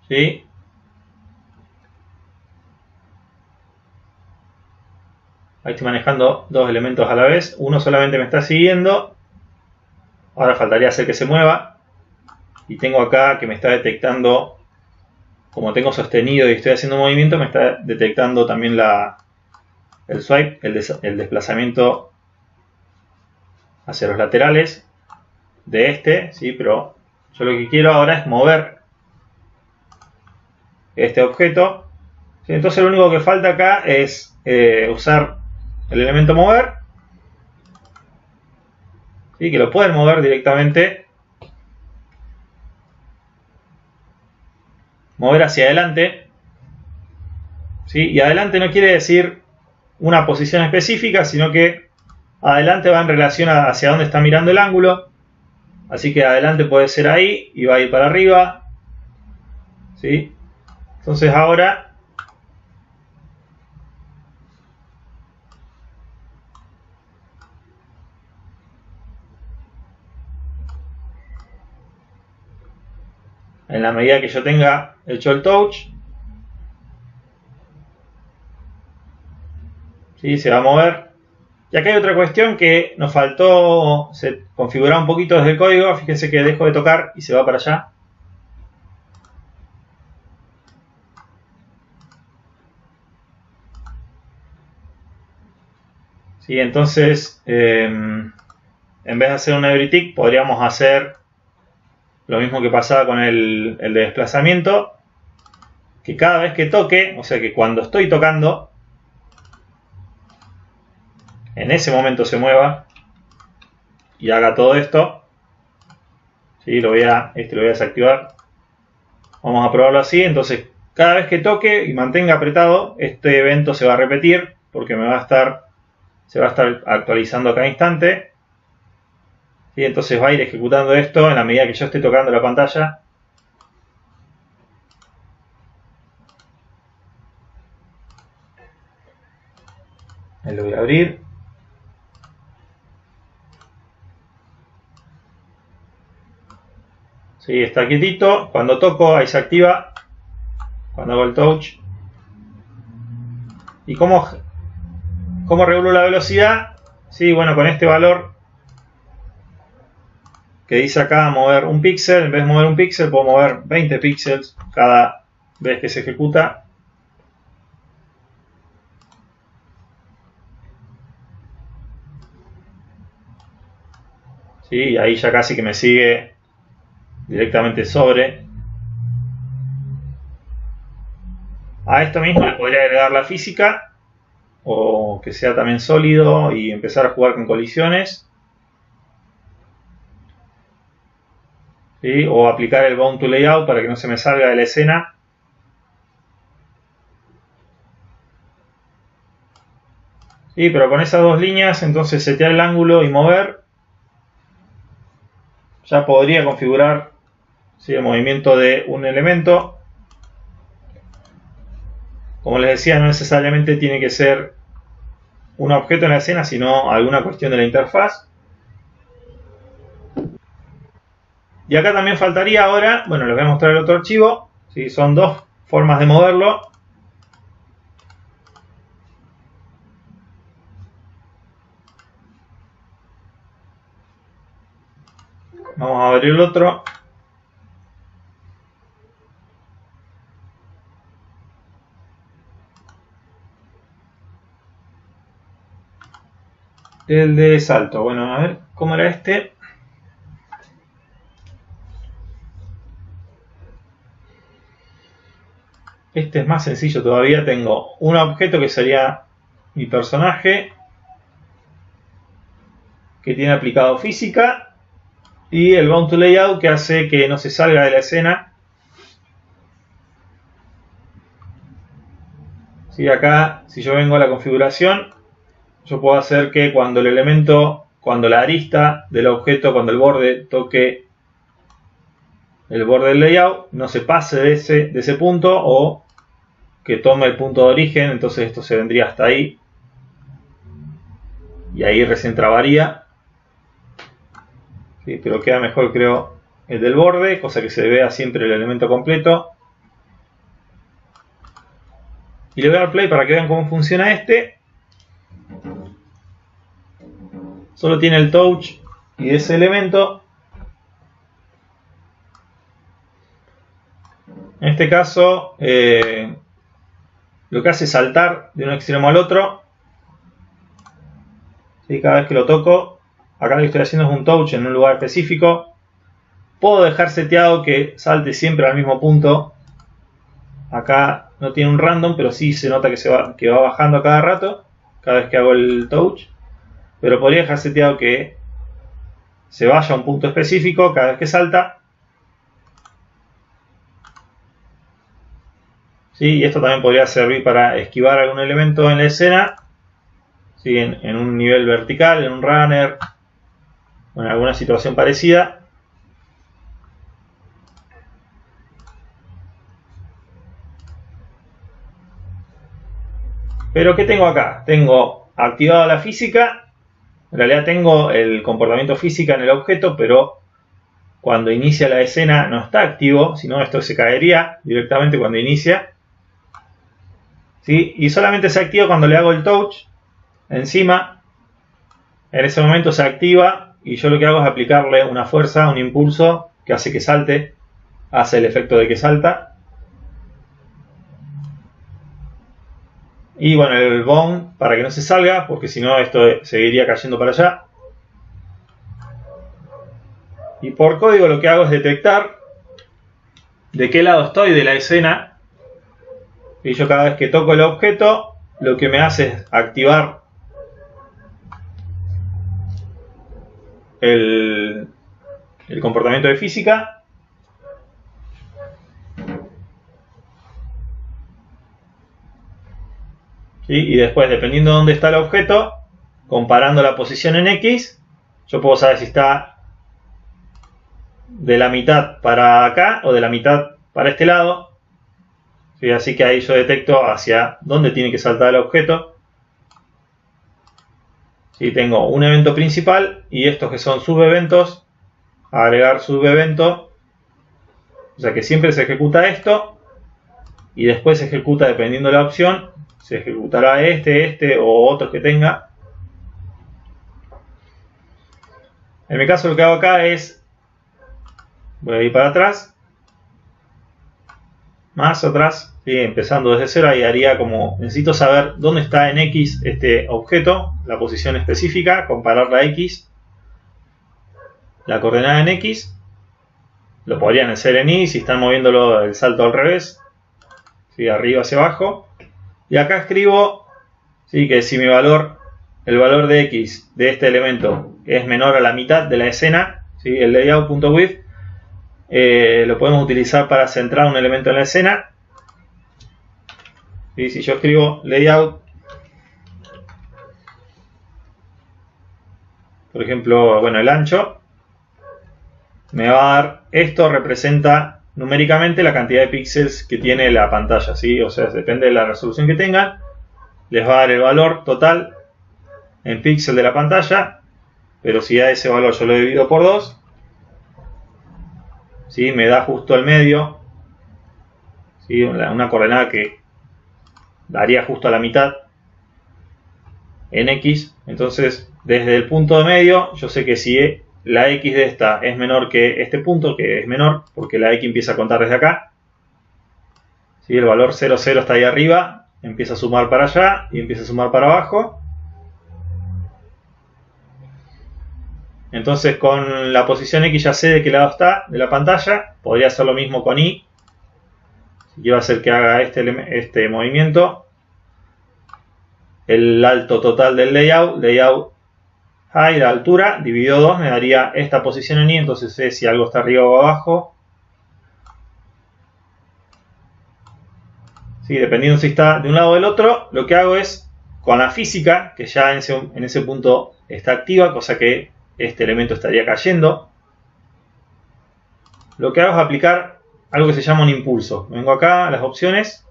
¿sí? Ahí estoy manejando dos elementos a la vez. Uno solamente me está siguiendo. Ahora faltaría hacer que se mueva. Y tengo acá que me está detectando, como tengo sostenido y estoy haciendo movimiento, me está detectando también el swipe, el desplazamiento hacia los laterales de este, ¿sí? Pero yo lo que quiero ahora es mover este objeto. ¿Sí? Entonces lo único que falta acá es usar el elemento mover, ¿sí? Que lo pueden mover directamente, mover hacia adelante, ¿sí? Y adelante no quiere decir una posición específica, sino que adelante va en relación hacia dónde está mirando el ángulo. Así que adelante puede ser ahí y va a ir para arriba, ¿sí? Entonces ahora en la medida que yo tenga hecho el touch, ¿sí? Se va a mover. Y acá hay otra cuestión que nos faltó configurar un poquito desde el código. Fíjense que dejo de tocar y se va para allá. ¿Sí? Entonces, en vez de hacer un everyTick, podríamos hacer lo mismo que pasaba con el de desplazamiento. Que cada vez que toque, o sea que cuando estoy tocando, en ese momento se mueva y haga todo esto. ¿Sí? Este lo voy a desactivar. Vamos a probarlo así. Entonces, cada vez que toque y mantenga apretado, este evento se va a repetir porque se va a estar actualizando a cada instante. ¿Sí? Entonces va a ir ejecutando esto en la medida que yo esté tocando la pantalla. Ahí lo voy a abrir. Sí, está quietito. Cuando toco, ahí se activa. Cuando hago el touch. ¿Y cómo regulo la velocidad? Sí, bueno, con este valor que dice acá mover un píxel, en vez de mover un píxel, puedo mover 20 píxeles cada vez que se ejecuta. ¿sí? Ahí ya casi que me sigue directamente sobre. A esto mismo le podría agregar la física, o que sea también sólido y empezar a jugar con colisiones. ¿Sí? O aplicar el Bound to Layout para que no se me salga de la escena. Sí, pero con esas dos líneas, entonces setear el ángulo y mover, ya podría configurar, ¿sí?, el movimiento de un elemento. Como les decía, no necesariamente tiene que ser un objeto en la escena, sino alguna cuestión de la interfaz. Y acá también faltaría ahora, bueno, les voy a mostrar el otro archivo, ¿sí? Son dos formas de moverlo. Vamos a abrir el otro. El de salto. Bueno, a ver, ¿cómo era este? Este es más sencillo todavía. Tengo un objeto que sería mi personaje, que tiene aplicado física, y el Bound to Layout, que hace que no se salga de la escena. ¿Sí? Acá, si yo vengo a la configuración, yo puedo hacer que cuando el elemento, cuando la arista del objeto, cuando el borde toque el borde del layout, no se pase de ese punto, o que tome el punto de origen. Entonces esto se vendría hasta ahí, y ahí recién trabaría. ¿Sí? Pero queda mejor, creo, el del borde, cosa que se vea siempre el elemento completo. Y le voy a dar play para que vean cómo funciona este. Solo tiene el touch y ese elemento. En este caso, lo que hace es saltar de un extremo al otro. ¿Sí? Cada vez que lo toco, acá lo que estoy haciendo es un touch en un lugar específico. Puedo dejar seteado que salte siempre al mismo punto. Acá no tiene un random, pero sí se nota que va bajando a cada rato, cada vez que hago el touch. Pero podría dejar seteado que se vaya a un punto específico cada vez que salta. ¿Sí? Y esto también podría servir para esquivar algún elemento en la escena. ¿Sí? En un nivel vertical, en un runner, o en alguna situación parecida. Pero ¿qué tengo acá? Tengo activada la física. En realidad tengo el comportamiento física en el objeto, pero cuando inicia la escena no está activo, sino esto se caería directamente cuando inicia. ¿Sí? Y solamente se activa cuando le hago el touch encima. En ese momento se activa y yo lo que hago es aplicarle una fuerza, un impulso que hace que salte, hace el efecto de que salta. Y bueno, el bound para que no se salga, porque si no esto seguiría cayendo para allá. Y por código lo que hago es detectar de qué lado estoy de la escena. Y yo cada vez que toco el objeto, lo que me hace es activar el comportamiento de física. ¿Sí? Y después, dependiendo de dónde está el objeto, comparando la posición en X, yo puedo saber si está de la mitad para acá o de la mitad para este lado. ¿Sí? Así que ahí yo detecto hacia dónde tiene que saltar el objeto. ¿Sí? Tengo un evento principal y estos que son subeventos. Agregar subevento. O sea que siempre se ejecuta esto y después se ejecuta, dependiendo de la opción, se ejecutará este o otros que tenga. En mi caso lo que hago acá es, voy a ir para atrás, más atrás, ¿sí? Empezando desde cero. Ahí haría como, necesito saber dónde está en X este objeto, la posición específica, comparar la X. la coordenada en X. Lo podrían hacer en Y si están moviéndolo el salto al revés, ¿sí? Arriba hacia abajo. Y acá escribo, ¿sí? Que si el valor de X de este elemento es menor a la mitad de la escena, ¿sí? El layout.width lo podemos utilizar para centrar un elemento en la escena. ¿Sí? Si yo escribo layout, por ejemplo, bueno, el ancho, me va a dar, esto representa numéricamente la cantidad de píxeles que tiene la pantalla, ¿sí? O sea, depende de la resolución que tengan, les va a dar el valor total en píxel de la pantalla, pero si a ese valor yo lo divido por 2, ¿sí? Me da justo al medio, ¿sí? Una coordenada que daría justo a la mitad en X. Entonces, desde el punto de medio, yo sé que si la X de esta es menor que este punto, que es menor, porque la X empieza a contar desde acá, ¿sí? El valor 0, 0 está ahí arriba, empieza a sumar para allá y empieza a sumar para abajo. Entonces, con la posición X ya sé de qué lado está de la pantalla. Podría hacer lo mismo con Y. Y va a hacer que haga este movimiento. El alto total del layout height, la altura, dividido 2, me daría esta posición en Y. Entonces sé si algo está arriba o abajo. Sí, dependiendo si está de un lado o del otro, lo que hago es, con la física, que ya en ese punto está activa, cosa que este elemento estaría cayendo, lo que hago es aplicar algo que se llama un impulso. Vengo acá a las opciones.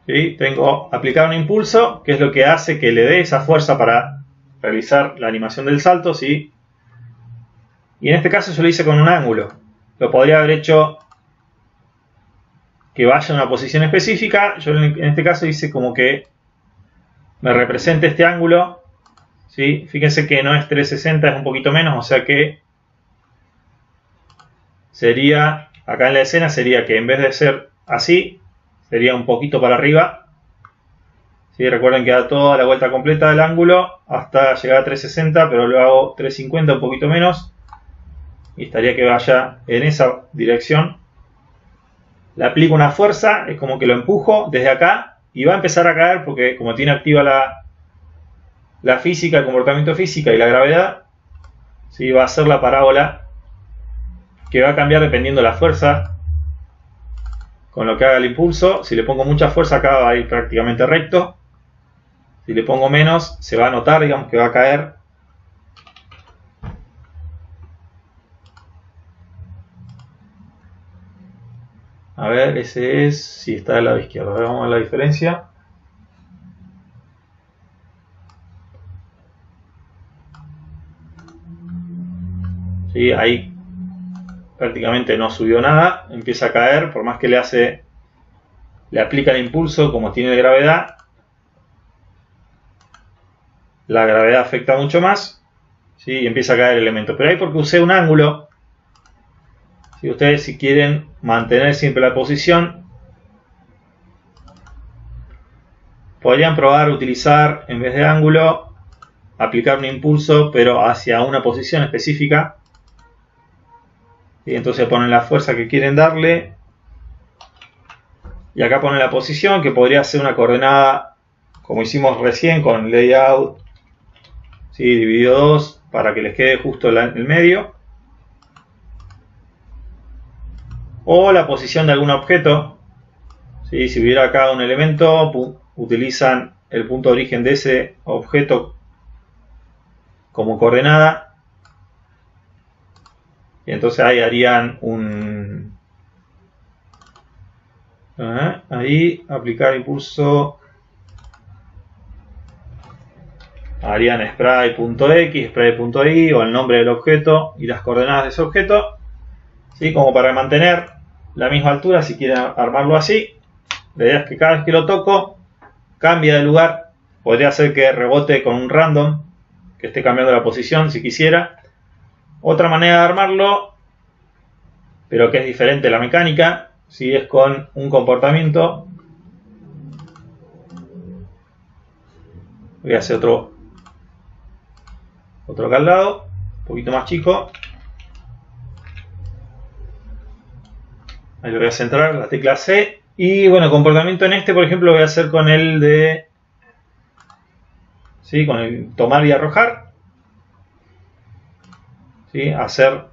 ¿Sí? Tengo aplicar un impulso, que es lo que hace que le dé esa fuerza para realizar la animación del salto, ¿sí? Y en este caso yo lo hice con un ángulo. Lo podría haber hecho que vaya a una posición específica. Yo en este caso hice como que me represente este ángulo, ¿sí? Fíjense que no es 360, es un poquito menos, o sea que sería, acá en la escena sería que en vez de ser así, sería un poquito para arriba, ¿sí? Recuerden que da toda la vuelta completa del ángulo hasta llegar a 360, pero lo hago 350, un poquito menos, y estaría que vaya en esa dirección. Le aplico una fuerza, es como que lo empujo desde acá y va a empezar a caer porque como tiene activa la física, el comportamiento física y la gravedad, ¿sí? Va a ser la parábola que va a cambiar dependiendo de la fuerza con lo que haga el impulso. Si le pongo mucha fuerza acá va a ir prácticamente recto. Si le pongo menos se va a notar, digamos, que va a caer. A ver, ese es, si está del lado izquierdo. A ver, vamos a ver la diferencia. Sí, ahí prácticamente no subió nada, empieza a caer, por más que le aplica el impulso, como tiene gravedad, la gravedad afecta mucho más, ¿sí? Y empieza a caer el elemento. Pero ahí porque usé un ángulo, si ustedes si quieren mantener siempre la posición, podrían probar utilizar, en vez de ángulo, aplicar un impulso, pero hacia una posición específica. Y entonces ponen la fuerza que quieren darle. Y acá ponen la posición, que podría ser una coordenada, como hicimos recién, con layout, ¿sí? Dividido 2, para que les quede justo el medio. O la posición de algún objeto, ¿sí? Si hubiera acá un elemento, utilizan el punto de origen de ese objeto como coordenada. Y entonces ahí harían ahí aplicar impulso, harían spray.x, spray.y o el nombre del objeto y las coordenadas de ese objeto, ¿sí? Como para mantener la misma altura. Si quieren armarlo así, la idea es que cada vez que lo toco cambia de lugar. Podría ser que rebote con un random, que esté cambiando la posición si quisiera. Otra manera de armarlo, pero que es diferente a la mecánica, si es con un comportamiento. Voy a hacer otro acá al lado, un poquito más chico. Ahí lo voy a centrar, la tecla C. Y bueno, comportamiento en este, por ejemplo, lo voy a hacer con el de... ¿sí? Con el tomar y arrojar. ¿Sí? Hacer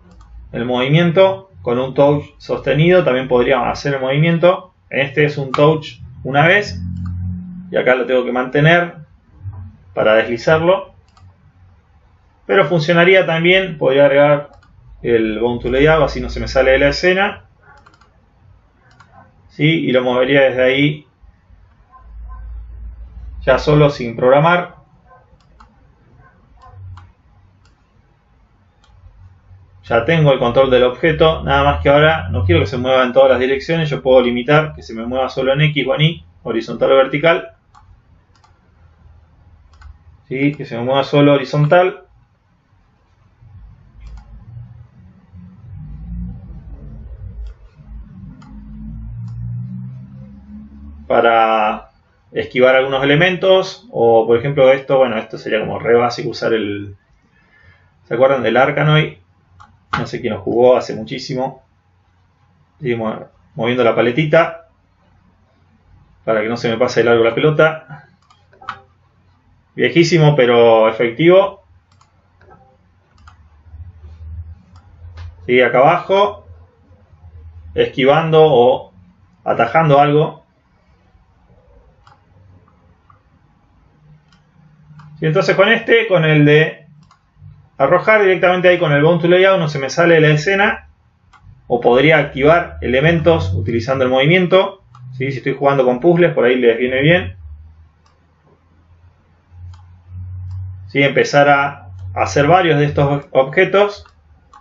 el movimiento con un touch sostenido. También podríamos hacer el movimiento. En este es un touch una vez. Y acá lo tengo que mantener para deslizarlo. Pero funcionaría también. Podría agregar el Bound to Layout, así no se me sale de la escena. ¿Sí? Y lo movería desde ahí. Ya solo sin programar. Ya tengo el control del objeto, nada más que ahora no quiero que se mueva en todas las direcciones. Yo puedo limitar que se me mueva solo en X o en Y, horizontal o vertical. ¿Sí? Que se me mueva solo horizontal. Para esquivar algunos elementos. O por ejemplo esto, bueno, esto sería como re básico usar el... ¿Se acuerdan del Arkanoid? No sé quién lo jugó hace muchísimo. Seguimos moviendo la paletita para que no se me pase de largo la pelota. Viejísimo pero efectivo. Sigue acá abajo, esquivando o atajando algo. Y entonces con el de arrojar directamente ahí con el Bound to Layout no se me sale de la escena. O podría activar elementos utilizando el movimiento. ¿Sí? Si estoy jugando con puzzles, por ahí les viene bien. ¿Sí? Empezar a hacer varios de estos objetos.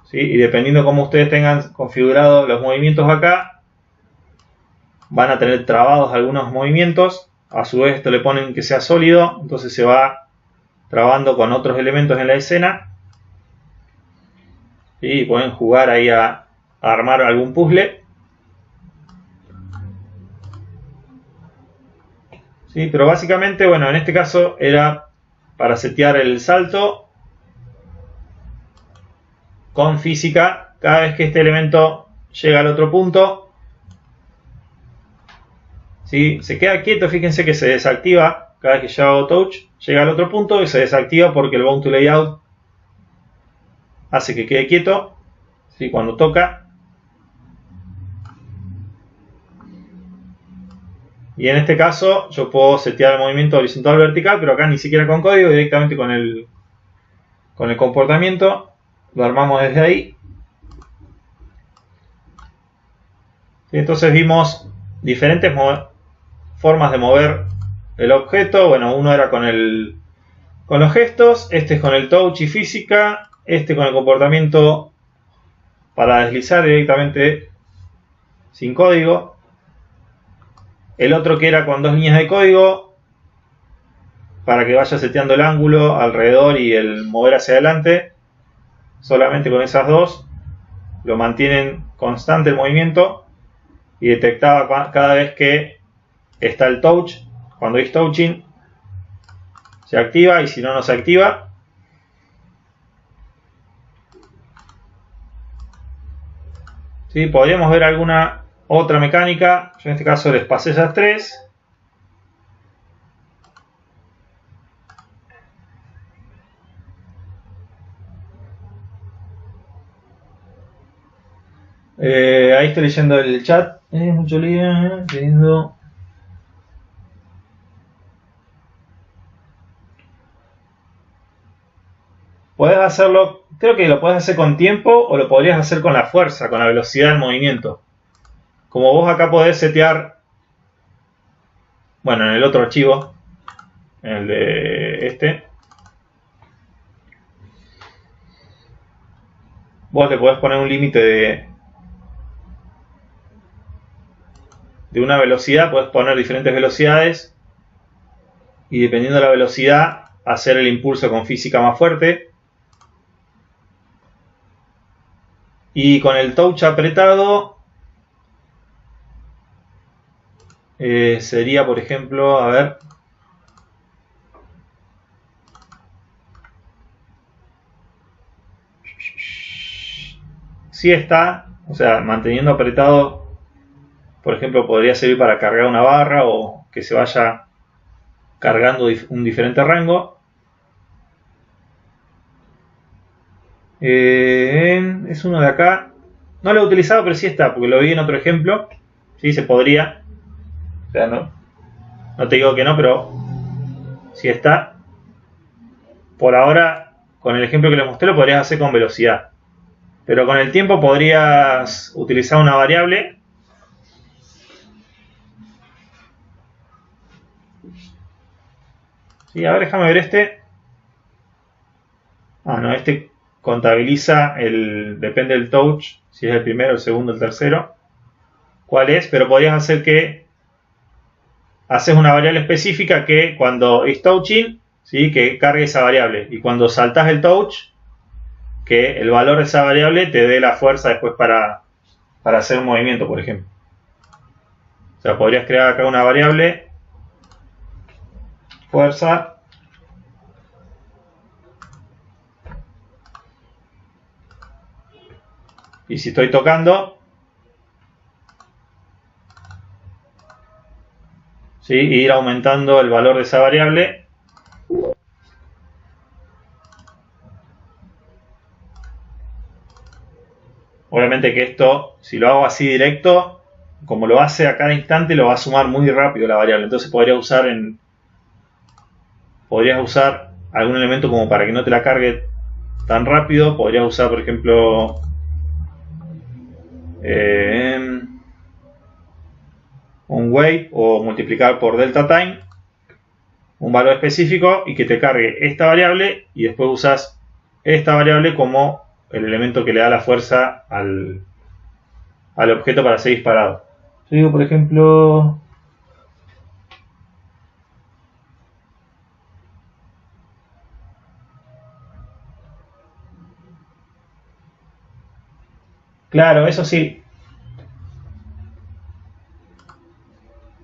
¿Sí? Y dependiendo cómo ustedes tengan configurado los movimientos acá, van a tener trabados algunos movimientos. A su vez esto le ponen que sea sólido, entonces se va trabando con otros elementos en la escena. Y pueden jugar ahí a armar algún puzzle. ¿Sí? Pero básicamente, bueno, en este caso era para setear el salto con física. Cada vez que este elemento llega al otro punto, ¿sí? Se queda quieto, fíjense que se desactiva cada vez que yo hago touch. Llega al otro punto y se desactiva porque el Bound to Layout hace que quede quieto, ¿sí? Cuando toca. Y en este caso yo puedo setear el movimiento horizontal o vertical, pero acá ni siquiera con código, directamente con el comportamiento. Lo armamos desde ahí. ¿Sí? Entonces vimos diferentes formas de mover el objeto. Bueno, uno era con los gestos, este es con el touch y física, este con el comportamiento para deslizar directamente sin código. El otro que era con dos líneas de código para que vaya seteando el ángulo alrededor y el mover hacia adelante. Solamente con esas dos lo mantienen constante el movimiento y detectaba cada vez que está el touch. Cuando es touching se activa y si no, no se activa. ¿Sí? Podríamos ver alguna otra mecánica. Yo en este caso les pasé esas tres. Ahí estoy leyendo el chat. Mucho lío. Leyendo. Podés hacerlo, creo que lo podés hacer con tiempo o lo podrías hacer con la fuerza, con la velocidad del movimiento. Como vos acá podés setear, bueno, en el otro archivo, en el de este, vos le podés poner un límite de una velocidad, podés poner diferentes velocidades y dependiendo de la velocidad hacer el impulso con física más fuerte. Y con el touch apretado sería, por ejemplo, a ver, sí está, o sea, manteniendo apretado, por ejemplo, podría servir para cargar una barra o que se vaya cargando un diferente rango. Es uno de acá. No lo he utilizado, pero sí está, porque lo vi en otro ejemplo. Sí, se podría. O sea, no te digo que no, pero sí está. Por ahora, con el ejemplo que les mostré, lo podrías hacer con velocidad. Pero con el tiempo podrías utilizar una variable. Sí, a ver, déjame ver este. Ah, no, este contabiliza depende del touch, si es el primero, el segundo, el tercero. ¿Cuál es? Pero podrías hacer que haces una variable específica que cuando es touching, ¿sí? Que cargue esa variable. Y cuando saltas el touch, que el valor de esa variable te dé la fuerza después para hacer un movimiento, por ejemplo. O sea, podrías crear acá una variable, fuerza, y si estoy tocando, ¿sí? Ir aumentando el valor de esa variable. Obviamente que esto, si lo hago así directo, como lo hace a cada instante, lo va a sumar muy rápido la variable. Entonces podrías usar algún elemento como para que no te la cargue tan rápido. Podrías usar, por ejemplo, un wait o multiplicar por delta time, un valor específico, y que te cargue esta variable, y después usas esta variable como el elemento que le da la fuerza al objeto para ser disparado. Yo digo, por ejemplo, claro, eso sí.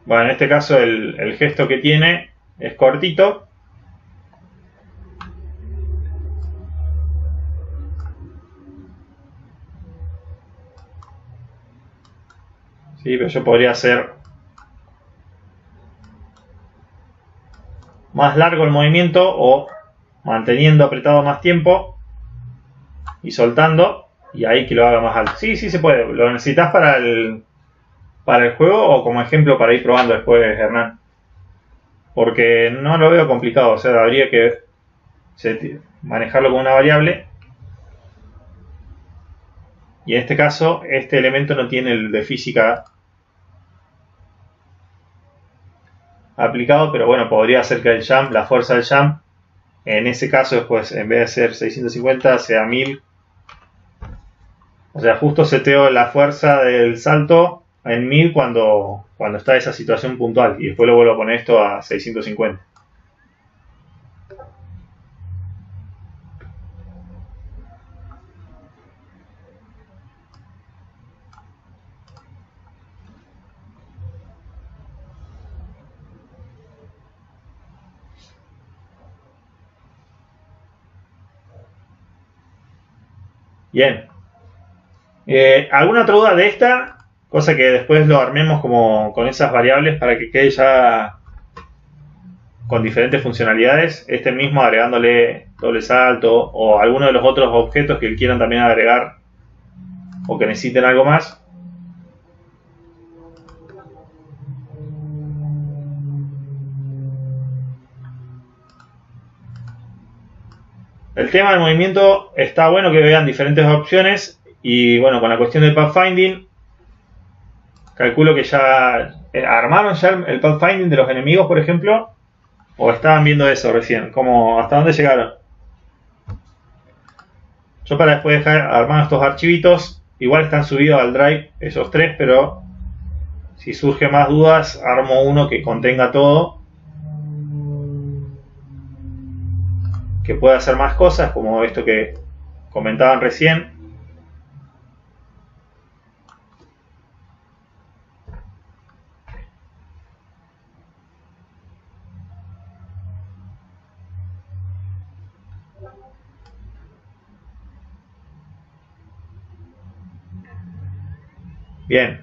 Bueno, en este caso el gesto que tiene es cortito. Sí, pero yo podría hacer más largo el movimiento o manteniendo apretado más tiempo y soltando, y ahí que lo haga más alto. Sí, sí se puede. ¿Lo necesitas para el juego o como ejemplo para ir probando después, Hernán? Porque no lo veo complicado, o sea, habría que manejarlo con una variable. Y en este caso, este elemento no tiene el de física aplicado, pero bueno, podría ser que el jump, la fuerza del jump, en ese caso después, en vez de ser 650, sea 1000. O sea, justo seteo la fuerza del salto en 1000 cuando está esa situación puntual, y después lo vuelvo a poner esto a 650. Bien. ¿Alguna otra duda de esta? Cosa que después lo armemos como con esas variables para que quede ya con diferentes funcionalidades. Este mismo agregándole doble salto o alguno de los otros objetos que quieran también agregar o que necesiten algo más. El tema del movimiento está bueno que vean diferentes opciones y bueno, con la cuestión del pathfinding, calculo que ya armaron ya el pathfinding de los enemigos, por ejemplo, o estaban viendo eso recién, como hasta dónde llegaron. Yo para después dejar armados estos archivitos, igual están subidos al drive esos tres, pero si surgen más dudas, armo uno que contenga todo, que pueda hacer más cosas, como esto que comentaban recién. Bien.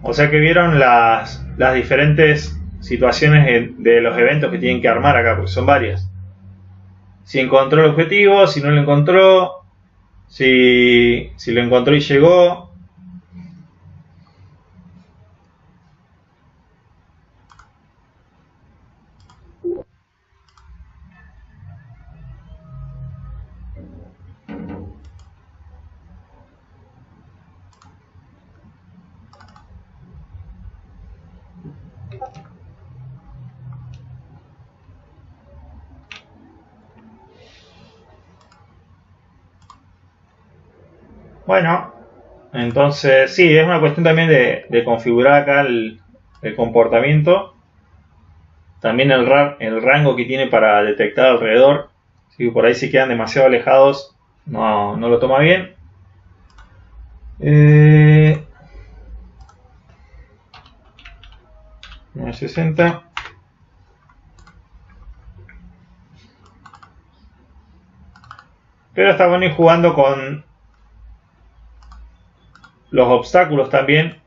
O sea que vieron las diferentes situaciones de los eventos que tienen que armar acá, porque son varias. Si encontró el objetivo, si no lo encontró, si lo encontró y llegó. Bueno, entonces sí, es una cuestión también de configurar acá el comportamiento. También el rango que tiene para detectar alrededor. Si por ahí se quedan demasiado alejados, no lo toma bien. 960. Pero está bueno ir jugando con los obstáculos también.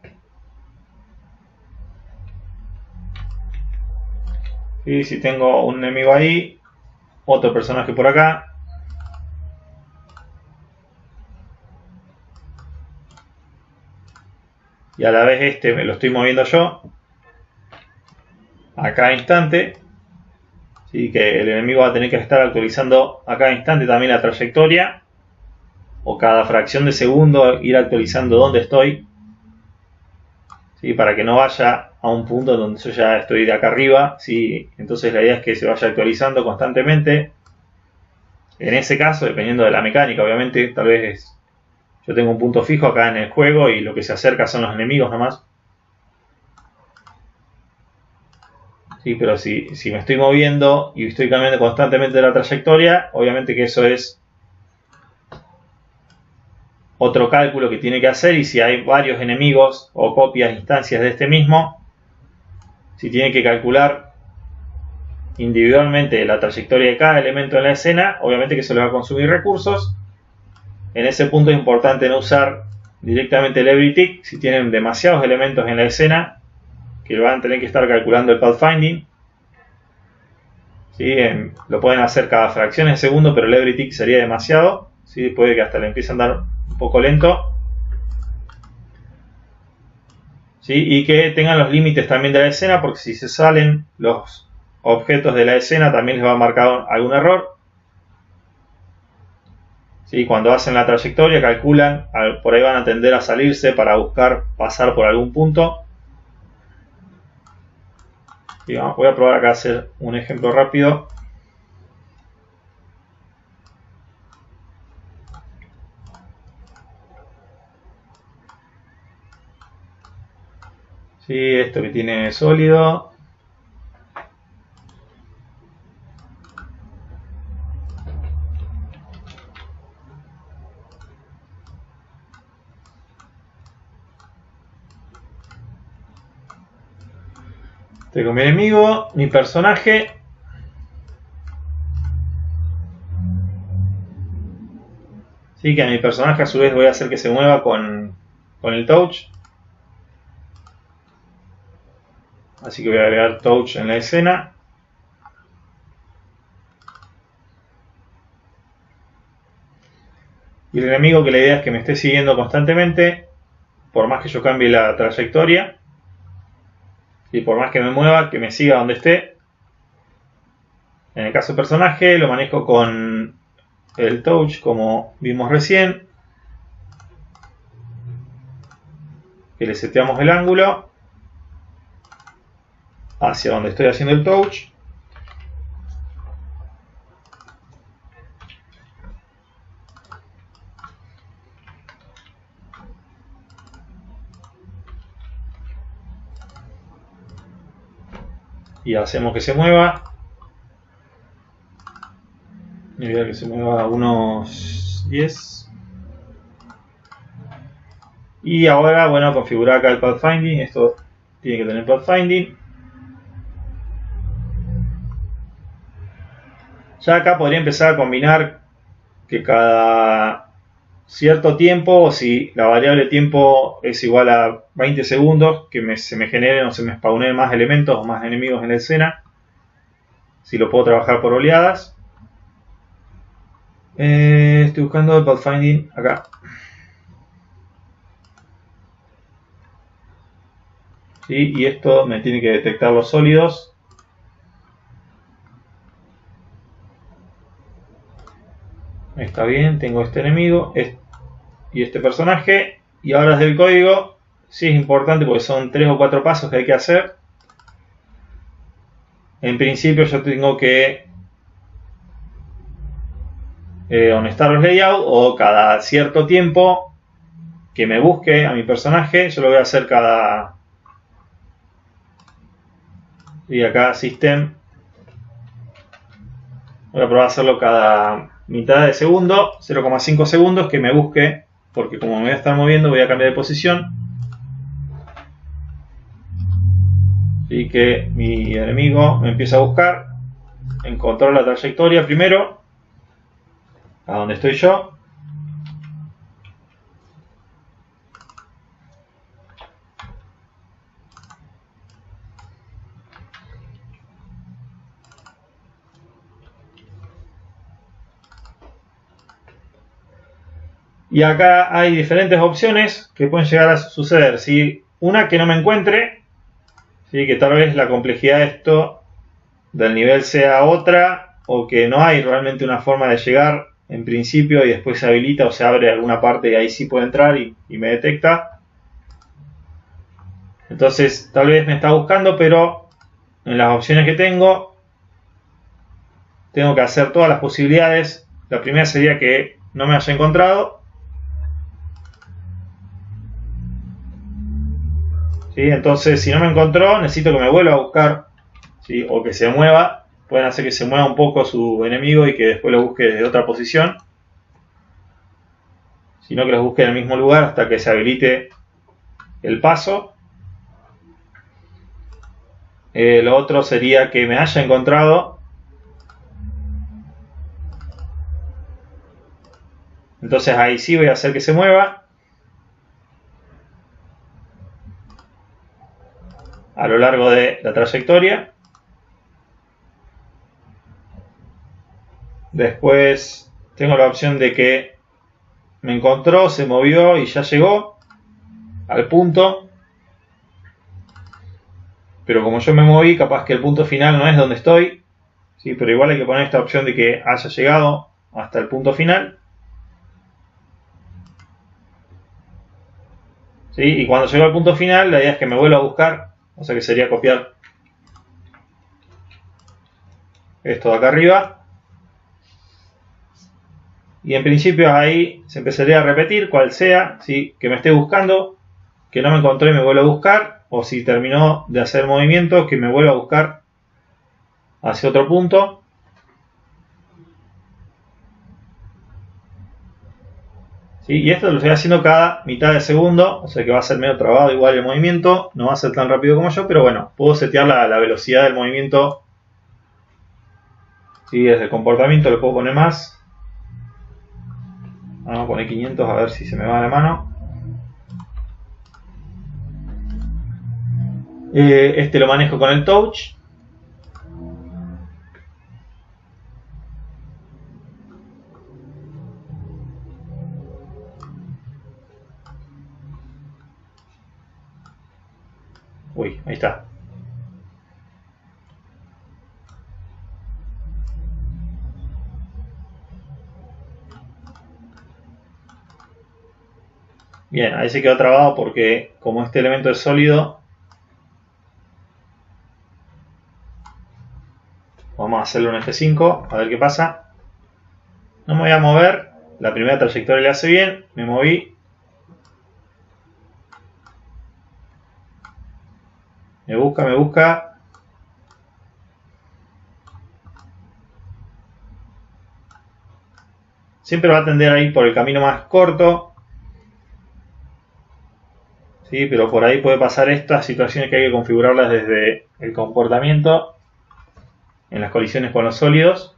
Y si tengo un enemigo ahí, otro personaje por acá. Y a la vez este me lo estoy moviendo yo. A cada instante. Así que el enemigo va a tener que estar actualizando a cada instante también la trayectoria. O cada fracción de segundo ir actualizando dónde estoy. ¿Sí? Para que no vaya a un punto donde yo ya estoy de acá arriba. ¿Sí? Entonces la idea es que se vaya actualizando constantemente. En ese caso, dependiendo de la mecánica, obviamente, tal vez yo tengo un punto fijo acá en el juego y lo que se acerca son los enemigos nomás. Sí, pero si me estoy moviendo y estoy cambiando constantemente la trayectoria, obviamente que eso es otro cálculo que tiene que hacer, y si hay varios enemigos o copias, instancias de este mismo, si tiene que calcular individualmente la trayectoria de cada elemento en la escena, obviamente que eso le va a consumir recursos. En ese punto es importante no usar directamente el EveryTick si tienen demasiados elementos en la escena que van a tener que estar calculando el pathfinding. ¿Sí? Lo pueden hacer cada fracción de segundo, pero el EveryTick sería demasiado. ¿Sí? Puede que hasta le empiece a andar un poco lento. ¿Sí? Y que tengan los límites también de la escena, porque si se salen los objetos de la escena también les va a marcar algún error. ¿Sí? Cuando hacen la trayectoria calculan, por ahí van a tender a salirse para buscar pasar por algún punto. Y voy a probar acá a hacer un ejemplo rápido. Sí, esto que tiene sólido. Estoy con mi enemigo, mi personaje. Sí, que a mi personaje a su vez voy a hacer que se mueva con el touch. Así que voy a agregar touch en la escena. Y el enemigo, que la idea es que me esté siguiendo constantemente, por más que yo cambie la trayectoria. Y por más que me mueva, que me siga donde esté. En el caso del personaje lo manejo con el touch como vimos recién. Que le seteamos el ángulo hacia donde estoy haciendo el touch. Y hacemos que se mueva. Y voy a que se mueva a unos 10. Y ahora, bueno, configurar acá el pathfinding. Esto tiene que tener pathfinding. Ya acá podría empezar a combinar que cada cierto tiempo, o si la variable tiempo es igual a 20 segundos, que se me generen o se me spawnen más elementos o más enemigos en la escena. Si lo puedo trabajar por oleadas. Estoy buscando el pathfinding acá. ¿Sí? Y esto me tiene que detectar los sólidos. Está bien, tengo este enemigo y este personaje. Y ahora desde el código, sí es importante porque son 3 o 4 pasos que hay que hacer. En principio yo tengo que honestar los layouts, o cada cierto tiempo que me busque a mi personaje. Yo lo voy a hacer cada... Y acá System. Voy a probar a hacerlo cada mitad de segundo, 0,5 segundos, que me busque, porque como me voy a estar moviendo voy a cambiar de posición. Y que mi enemigo me empiece a buscar, encontrar la trayectoria primero, a donde estoy yo. Y acá hay diferentes opciones que pueden llegar a suceder. Si una que no me encuentre, ¿sí? Que tal vez la complejidad de esto del nivel sea otra, o que no hay realmente una forma de llegar en principio y después se habilita o se abre alguna parte y ahí sí puede entrar y me detecta. Entonces tal vez me está buscando, pero en las opciones que tengo que hacer todas las posibilidades. La primera sería que no me haya encontrado. ¿Sí? Entonces, si no me encontró, necesito que me vuelva a buscar, ¿sí? O que se mueva. Pueden hacer que se mueva un poco su enemigo y que después lo busque desde otra posición. Sino que los busque en el mismo lugar hasta que se habilite el paso. Lo otro sería que me haya encontrado. Entonces ahí sí voy a hacer que se mueva a lo largo de la trayectoria. Después tengo la opción de que me encontró, se movió y ya llegó al punto. Pero como yo me moví, capaz que el punto final no es donde estoy. ¿Sí? Pero igual hay que poner esta opción de que haya llegado hasta el punto final. ¿Sí? Y cuando llego al punto final, la idea es que me vuelva a buscar. O sea que sería copiar esto de acá arriba. Y en principio ahí se empezaría a repetir cual sea, ¿sí? Que me esté buscando, que no me encontré y me vuelva a buscar, o si terminó de hacer movimiento, que me vuelva a buscar hacia otro punto. ¿Sí? Y esto lo estoy haciendo cada mitad de segundo, o sea que va a ser medio trabado igual el movimiento, no va a ser tan rápido como yo, pero bueno, puedo setear la velocidad del movimiento. ¿Sí? Desde el comportamiento lo puedo poner más. Vamos a poner 500 a ver si se me va la mano. Este lo manejo con el touch. Uy, ahí está. Bien, ahí se quedó trabado porque como este elemento es sólido, vamos a hacerle un F5, a ver qué pasa. No me voy a mover, la primera trayectoria le hace bien, me moví. Me busca, me busca. Siempre va a tender a ir por el camino más corto. ¿Sí? Pero por ahí puede pasar estas situaciones que hay que configurarlas desde el comportamiento en las colisiones con los sólidos.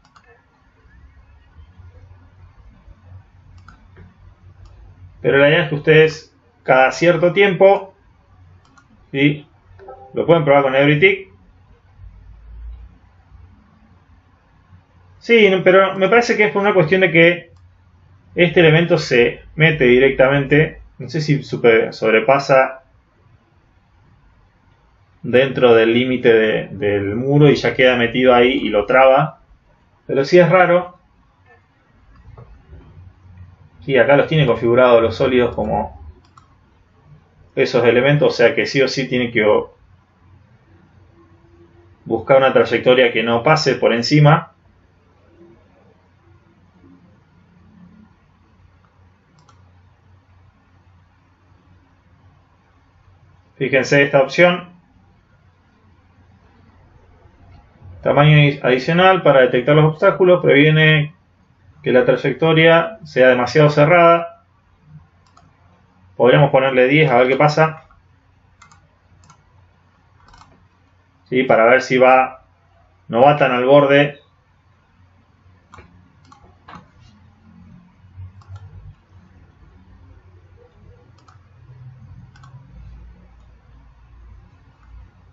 pero la idea es que ustedes cada cierto tiempo, ¿sí?, lo pueden probar con EveryTick. Sí, pero me parece que es por una cuestión de que este elemento se mete directamente, no sé si sobrepasa dentro del límite del muro y ya queda metido ahí y lo traba, pero sí es raro. Sí, acá los tiene configurados los sólidos como esos elementos, o sea que sí o sí tiene que buscar una trayectoria que no pase por encima. Fíjense esta opción, tamaño adicional para detectar los obstáculos, previene que la trayectoria sea demasiado cerrada. Podríamos ponerle 10 a ver qué pasa. ¿Sí? Para ver si no va tan al borde.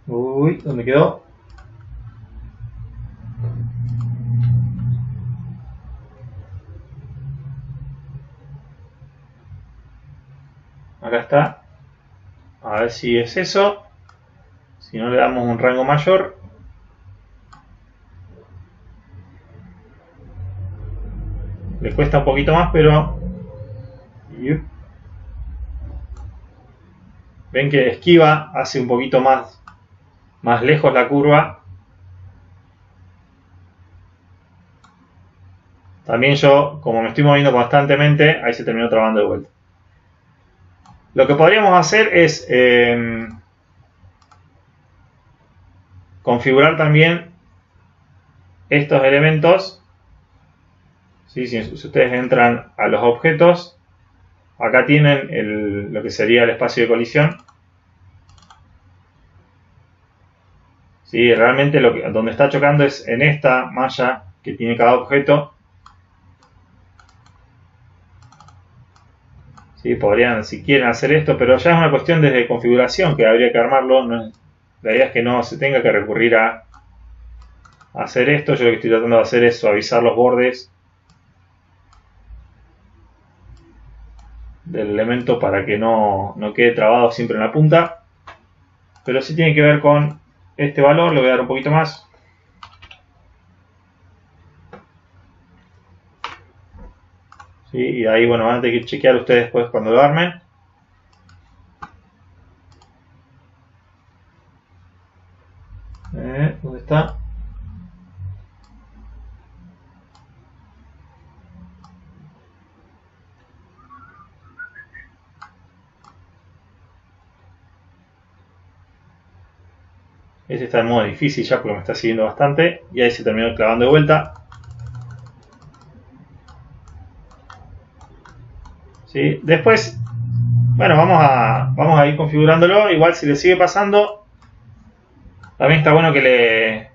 Uy, ¿dónde quedó? Acá está. A ver si es eso. Si no, le damos un rango mayor. Le cuesta un poquito más, pero ven que esquiva, hace un poquito más lejos la curva. También yo, como me estoy moviendo constantemente, ahí se terminó trabando de vuelta. Lo que podríamos hacer es configurar también estos elementos. ¿Sí? Si ustedes entran a los objetos, acá tienen lo que sería el espacio de colisión. ¿Sí? Realmente donde está chocando es en esta malla que tiene cada objeto. ¿Sí? Podrían, si quieren, hacer esto, pero ya es una cuestión de configuración que habría que armarlo. La idea es que no se tenga que recurrir a hacer esto. Yo lo que estoy tratando de hacer es suavizar los bordes del elemento para que no quede trabado siempre en la punta. Pero sí tiene que ver con este valor. Le voy a dar un poquito más. ¿Sí? Y ahí, bueno, van a tener que chequear ustedes después cuando lo armen. ¿Dónde está? Este está en modo difícil ya porque me está siguiendo bastante. Y ahí se terminó clavando de vuelta. ¿Sí? Después, bueno, vamos a ir configurándolo. Igual si le sigue pasando, también está bueno que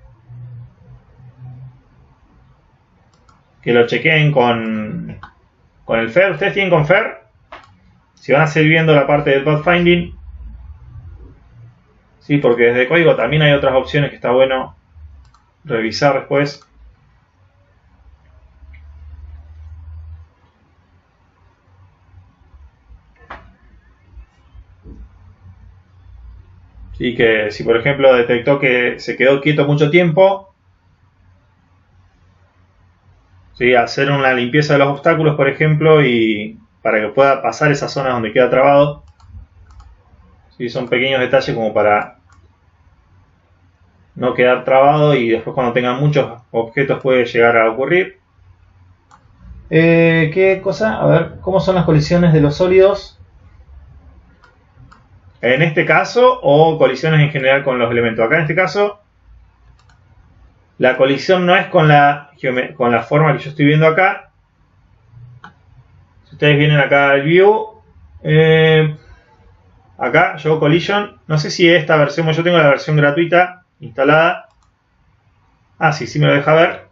lo chequeen con el FER. Ustedes tienen con FER. Si van a seguir viendo la parte del pathfinding, sí, porque desde código también hay otras opciones que está bueno revisar después. Sí, que si por ejemplo detectó que se quedó quieto mucho tiempo, sí, hacer una limpieza de los obstáculos, por ejemplo, y para que pueda pasar esas zonas donde queda trabado. Sí, son pequeños detalles como para no quedar trabado y después cuando tengan muchos objetos puede llegar a ocurrir. ¿Qué cosa? A ver, ¿cómo son las colisiones de los sólidos? En este caso, o colisiones en general con los elementos. Acá en este caso, la colisión no es con la forma que yo estoy viendo acá. Si ustedes vienen acá al view, acá yo collision, no sé si esta versión, yo tengo la versión gratuita instalada. Ah, sí me lo deja ver.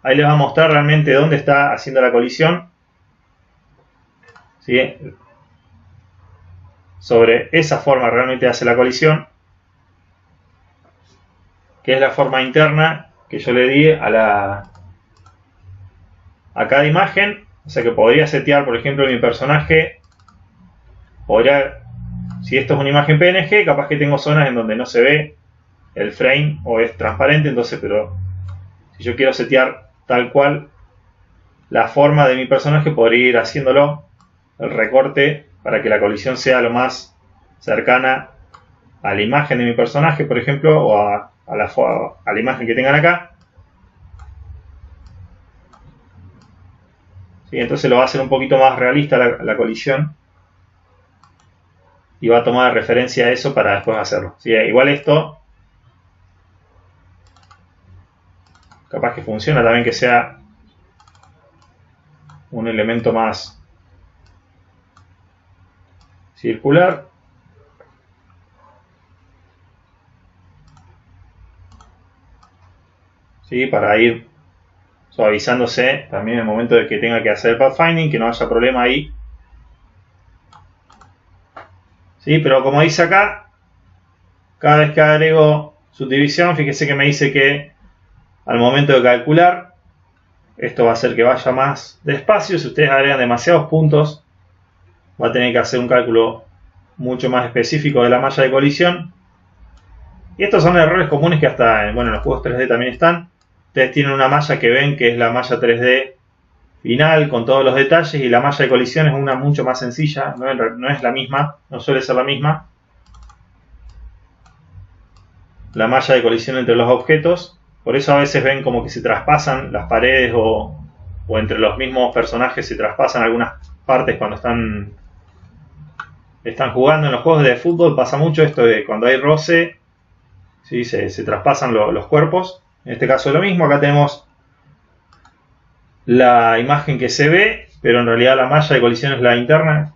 Ahí les va a mostrar realmente dónde está haciendo la colisión. ¿Sí? sobre esa forma realmente hace la colisión, que es la forma interna que yo le di a cada imagen. O sea que podría setear, por ejemplo, mi personaje, si esto es una imagen PNG, capaz que tengo zonas en donde no se ve el frame o es transparente, entonces, pero si yo quiero setear tal cual la forma de mi personaje, podría ir haciéndolo, el recorte, para que la colisión sea lo más cercana a la imagen de mi personaje, por ejemplo, o a la imagen que tengan acá. ¿Sí? Entonces lo va a hacer un poquito más realista la colisión, y va a tomar referencia a eso para después hacerlo. ¿Sí? Igual esto capaz que funciona también, que sea un elemento más circular. ¿Sí? Para ir suavizándose también en el momento de que tenga que hacer el pathfinding, que no haya problema ahí. ¿Sí? Pero como dice acá, cada vez que agrego subdivisión, fíjese que me dice que al momento de calcular, esto va a hacer que vaya más despacio. Si ustedes agregan demasiados puntos, va a tener que hacer un cálculo mucho más específico de la malla de colisión. Y estos son errores comunes que hasta en los juegos 3D también están. Ustedes tienen una malla que ven que es la malla 3D final con todos los detalles, y la malla de colisión es una mucho más sencilla, no es la misma, no suele ser la misma. La malla de colisión entre los objetos, por eso a veces ven como que se traspasan las paredes, o entre los mismos personajes se traspasan algunas partes cuando están jugando. En los juegos de fútbol pasa mucho esto de cuando hay roce, ¿sí? se traspasan los cuerpos. En este caso es lo mismo, acá tenemos la imagen que se ve, pero en realidad la malla de colisión es la interna.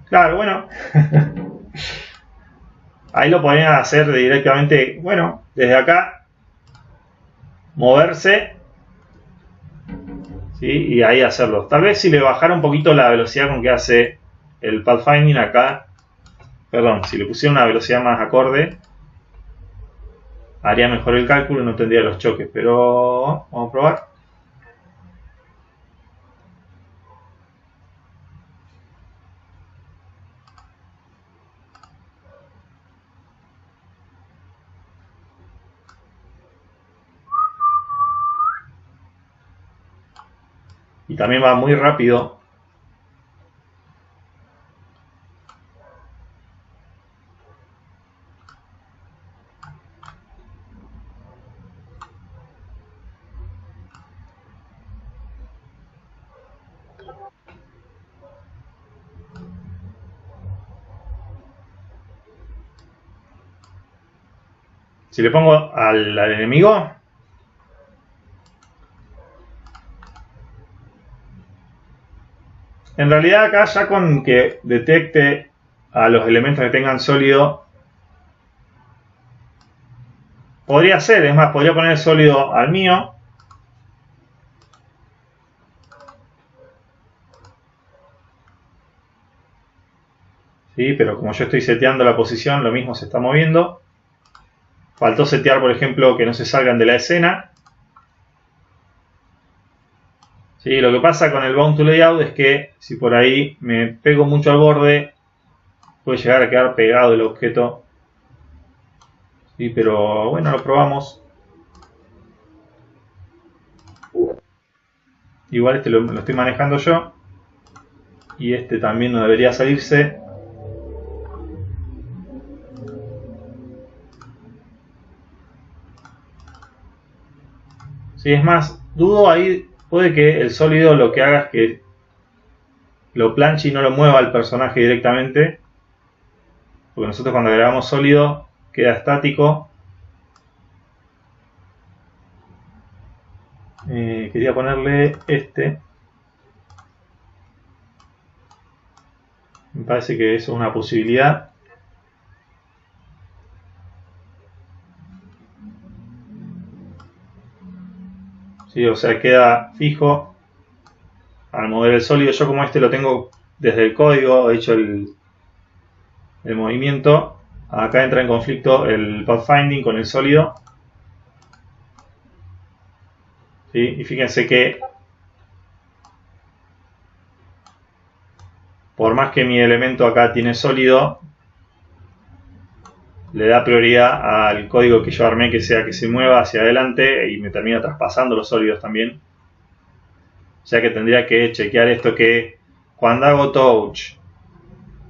Claro, bueno. Ahí lo podrían hacer directamente, desde acá, moverse, ¿sí? Y ahí hacerlo. Tal vez si le bajara un poquito la velocidad con que hace el pathfinding acá, si le pusiera una velocidad más acorde, haría mejor el cálculo y no tendría los choques. Pero vamos a probar. Y también va muy rápido. Si le pongo al enemigo, en realidad acá ya con que detecte a los elementos que tengan sólido, podría ser, es más, podría poner sólido al mío. ¿Sí? Pero como yo estoy seteando la posición, lo mismo se está moviendo. Faltó setear, por ejemplo, que no se salgan de la escena. ¿Sí? Lo que pasa con el Bound to Layout es que si por ahí me pego mucho al borde, puede llegar a quedar pegado el objeto. ¿Sí? Pero bueno, lo probamos. Igual este lo estoy manejando yo. Y este también no debería salirse. Sí, es más, dudo ahí, puede que el sólido lo que haga es que lo planche y no lo mueva al personaje directamente. Porque nosotros cuando agregamos sólido queda estático. Quería ponerle este. Me parece que eso es una posibilidad. ¿sí? O sea, queda fijo al mover el sólido. Yo como este lo tengo desde el código, he hecho el movimiento. Acá entra en conflicto el pathfinding con el sólido. ¿Sí? Y fíjense que por más que mi elemento acá tiene sólido, le da prioridad al código que yo armé, que sea que se mueva hacia adelante y me termina traspasando los sólidos también. O sea que tendría que chequear esto, que cuando hago touch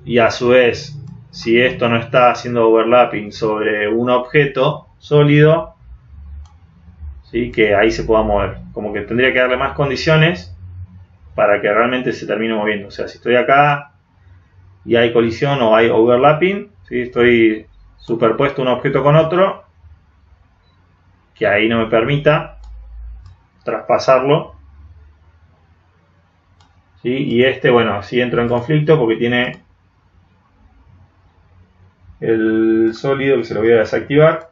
y a su vez si esto no está haciendo overlapping sobre un objeto sólido, ¿sí? Que ahí se pueda mover. Como que tendría que darle más condiciones para que realmente se termine moviendo. O sea, si estoy acá y hay colisión o hay overlapping, ¿sí? Estoy superpuesto un objeto con otro, que ahí no me permita traspasarlo, ¿sí? Y este, bueno, sí entro en conflicto porque tiene el sólido, que se lo voy a desactivar.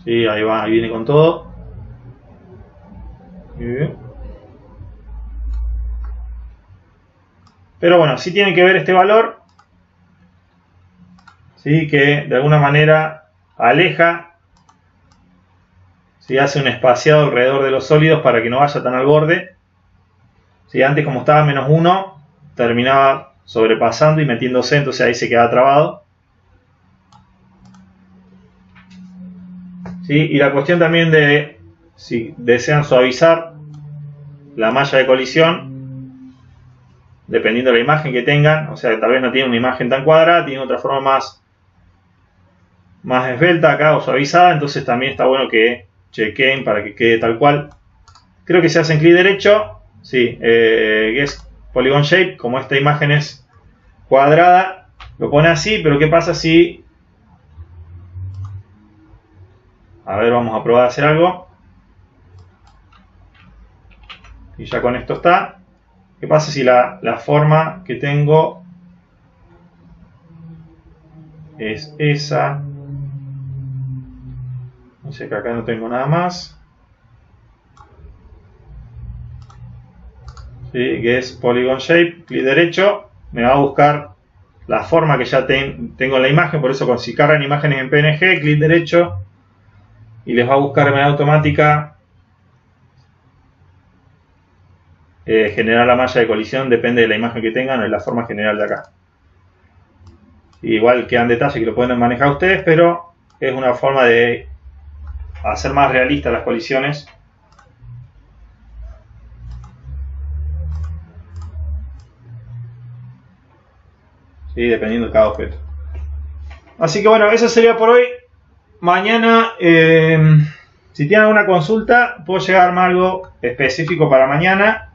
Sí, ahí va, ahí viene con todo. Muy bien. Pero bueno, sí tiene que ver este valor, ¿sí? Que de alguna manera aleja, ¿sí? Hace un espaciado alrededor de los sólidos para que no vaya tan al borde, ¿sí? Antes, como estaba menos 1, terminaba sobrepasando y metiéndose, entonces ahí se quedaba trabado, ¿sí? Y la cuestión también de si desean suavizar la malla de colisión, dependiendo de la imagen que tengan, o sea, tal vez no tiene una imagen tan cuadrada, tiene otra forma más esbelta acá o suavizada, entonces también está bueno que chequen para que quede tal cual. Creo que se hace en clic derecho, sí, Guess Polygon Shape, como esta imagen es cuadrada, lo pone así, pero ¿qué pasa si... A ver, vamos a probar a hacer algo. Y ya con esto está. ¿Qué pasa si la forma que tengo es esa? Dice que acá no tengo nada más. ¿Sí? Guess Polygon Shape, clic derecho, me va a buscar la forma que ya tengo en la imagen. Por eso, si cargan imágenes en PNG, clic derecho y les va a buscar de manera automática generar la malla de colisión. Depende de la imagen que tengan o de la forma general de acá. Igual quedan detalles que lo pueden manejar ustedes, pero es una forma de hacer más realistas las colisiones. ¿Sí? Dependiendo de cada objeto. Así que bueno, eso sería por hoy. Mañana, si tienen alguna consulta, puedo llegar a armar algo específico para mañana.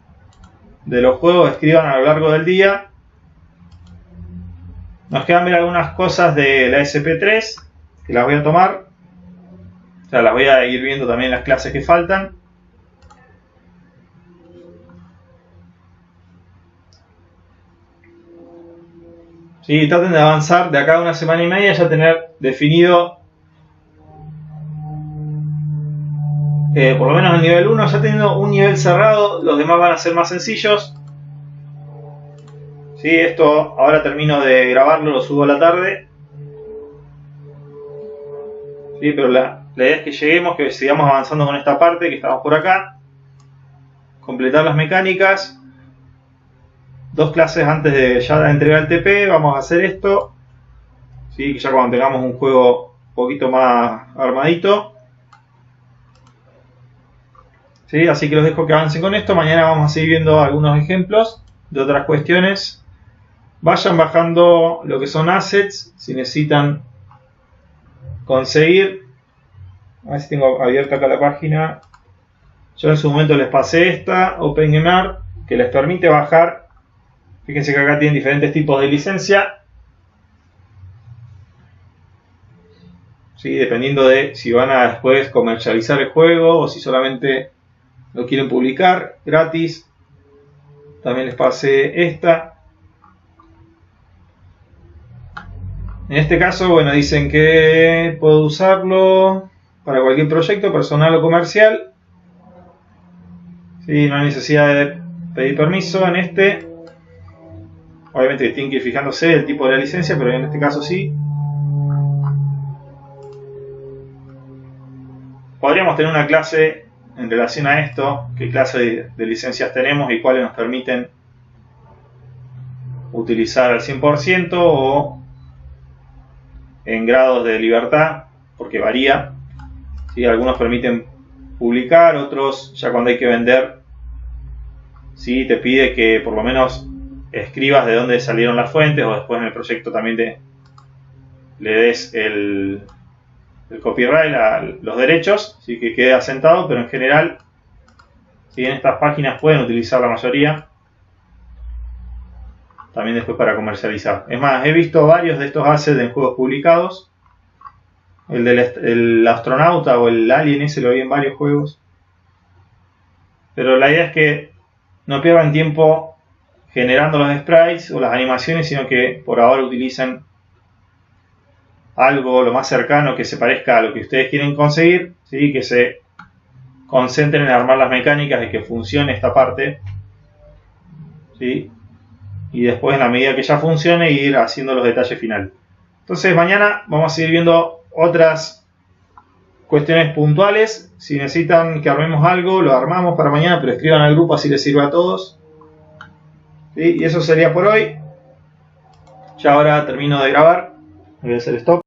De los juegos, escriban a lo largo del día. Nos quedan ver algunas cosas de la SP3, que las voy a tomar. O sea, las voy a ir viendo también en las clases que faltan. Sí, traten de avanzar de acá a una semana y media, ya tener definido por lo menos el nivel 1. Ya teniendo un nivel cerrado, los demás van a ser más sencillos. Sí, esto ahora termino de grabarlo, lo subo a la tarde. Sí, pero la idea es que lleguemos, que sigamos avanzando con esta parte, que estamos por acá. Completar las mecánicas. 2 clases antes de ya entregar el TP, vamos a hacer esto. Sí, ya cuando tengamos un juego un poquito más armadito. Sí, así que los dejo que avancen con esto. Mañana vamos a seguir viendo algunos ejemplos de otras cuestiones. Vayan bajando lo que son assets, si necesitan conseguir. A ver si tengo abierta acá la página. Yo en su momento les pasé esta, OpenMR, que les permite bajar. Fíjense que acá tienen diferentes tipos de licencia. Sí, dependiendo de si van a después comercializar el juego o si solamente lo quieren publicar gratis. También les pasé esta. En este caso, bueno, dicen que puedo usarlo para cualquier proyecto personal o comercial. Sí, no hay necesidad de pedir permiso en este. Obviamente que tienen que ir fijándose el tipo de la licencia, pero en este caso sí. Podríamos tener una clase en relación a esto, qué clase de licencias tenemos y cuáles nos permiten utilizar al 100% o en grados de libertad, porque varía. ¿Sí? Algunos permiten publicar, otros ya cuando hay que vender, ¿sí? Te pide que por lo menos escribas de dónde salieron las fuentes, o después en el proyecto también le des el copyright, los derechos, ¿sí? Que quede asentado, pero en general, si en estas páginas pueden utilizar la mayoría, también después para comercializar. Es más, he visto varios de estos assets en juegos publicados. El astronauta o el alien ese lo vi en varios juegos. Pero la idea es que no pierdan tiempo generando los sprites o las animaciones, sino que por ahora utilicen algo lo más cercano que se parezca a lo que ustedes quieren conseguir, ¿sí? Que se concentren en armar las mecánicas de que funcione esta parte, ¿sí? Y después, en la medida que ya funcione, ir haciendo los detalles finales. Entonces mañana vamos a seguir viendo otras cuestiones puntuales. Si necesitan que armemos algo, lo armamos para mañana, pero escriban al grupo así les sirve a todos. ¿Sí? Y eso sería por hoy. Ya ahora termino de grabar. Voy a hacer stop.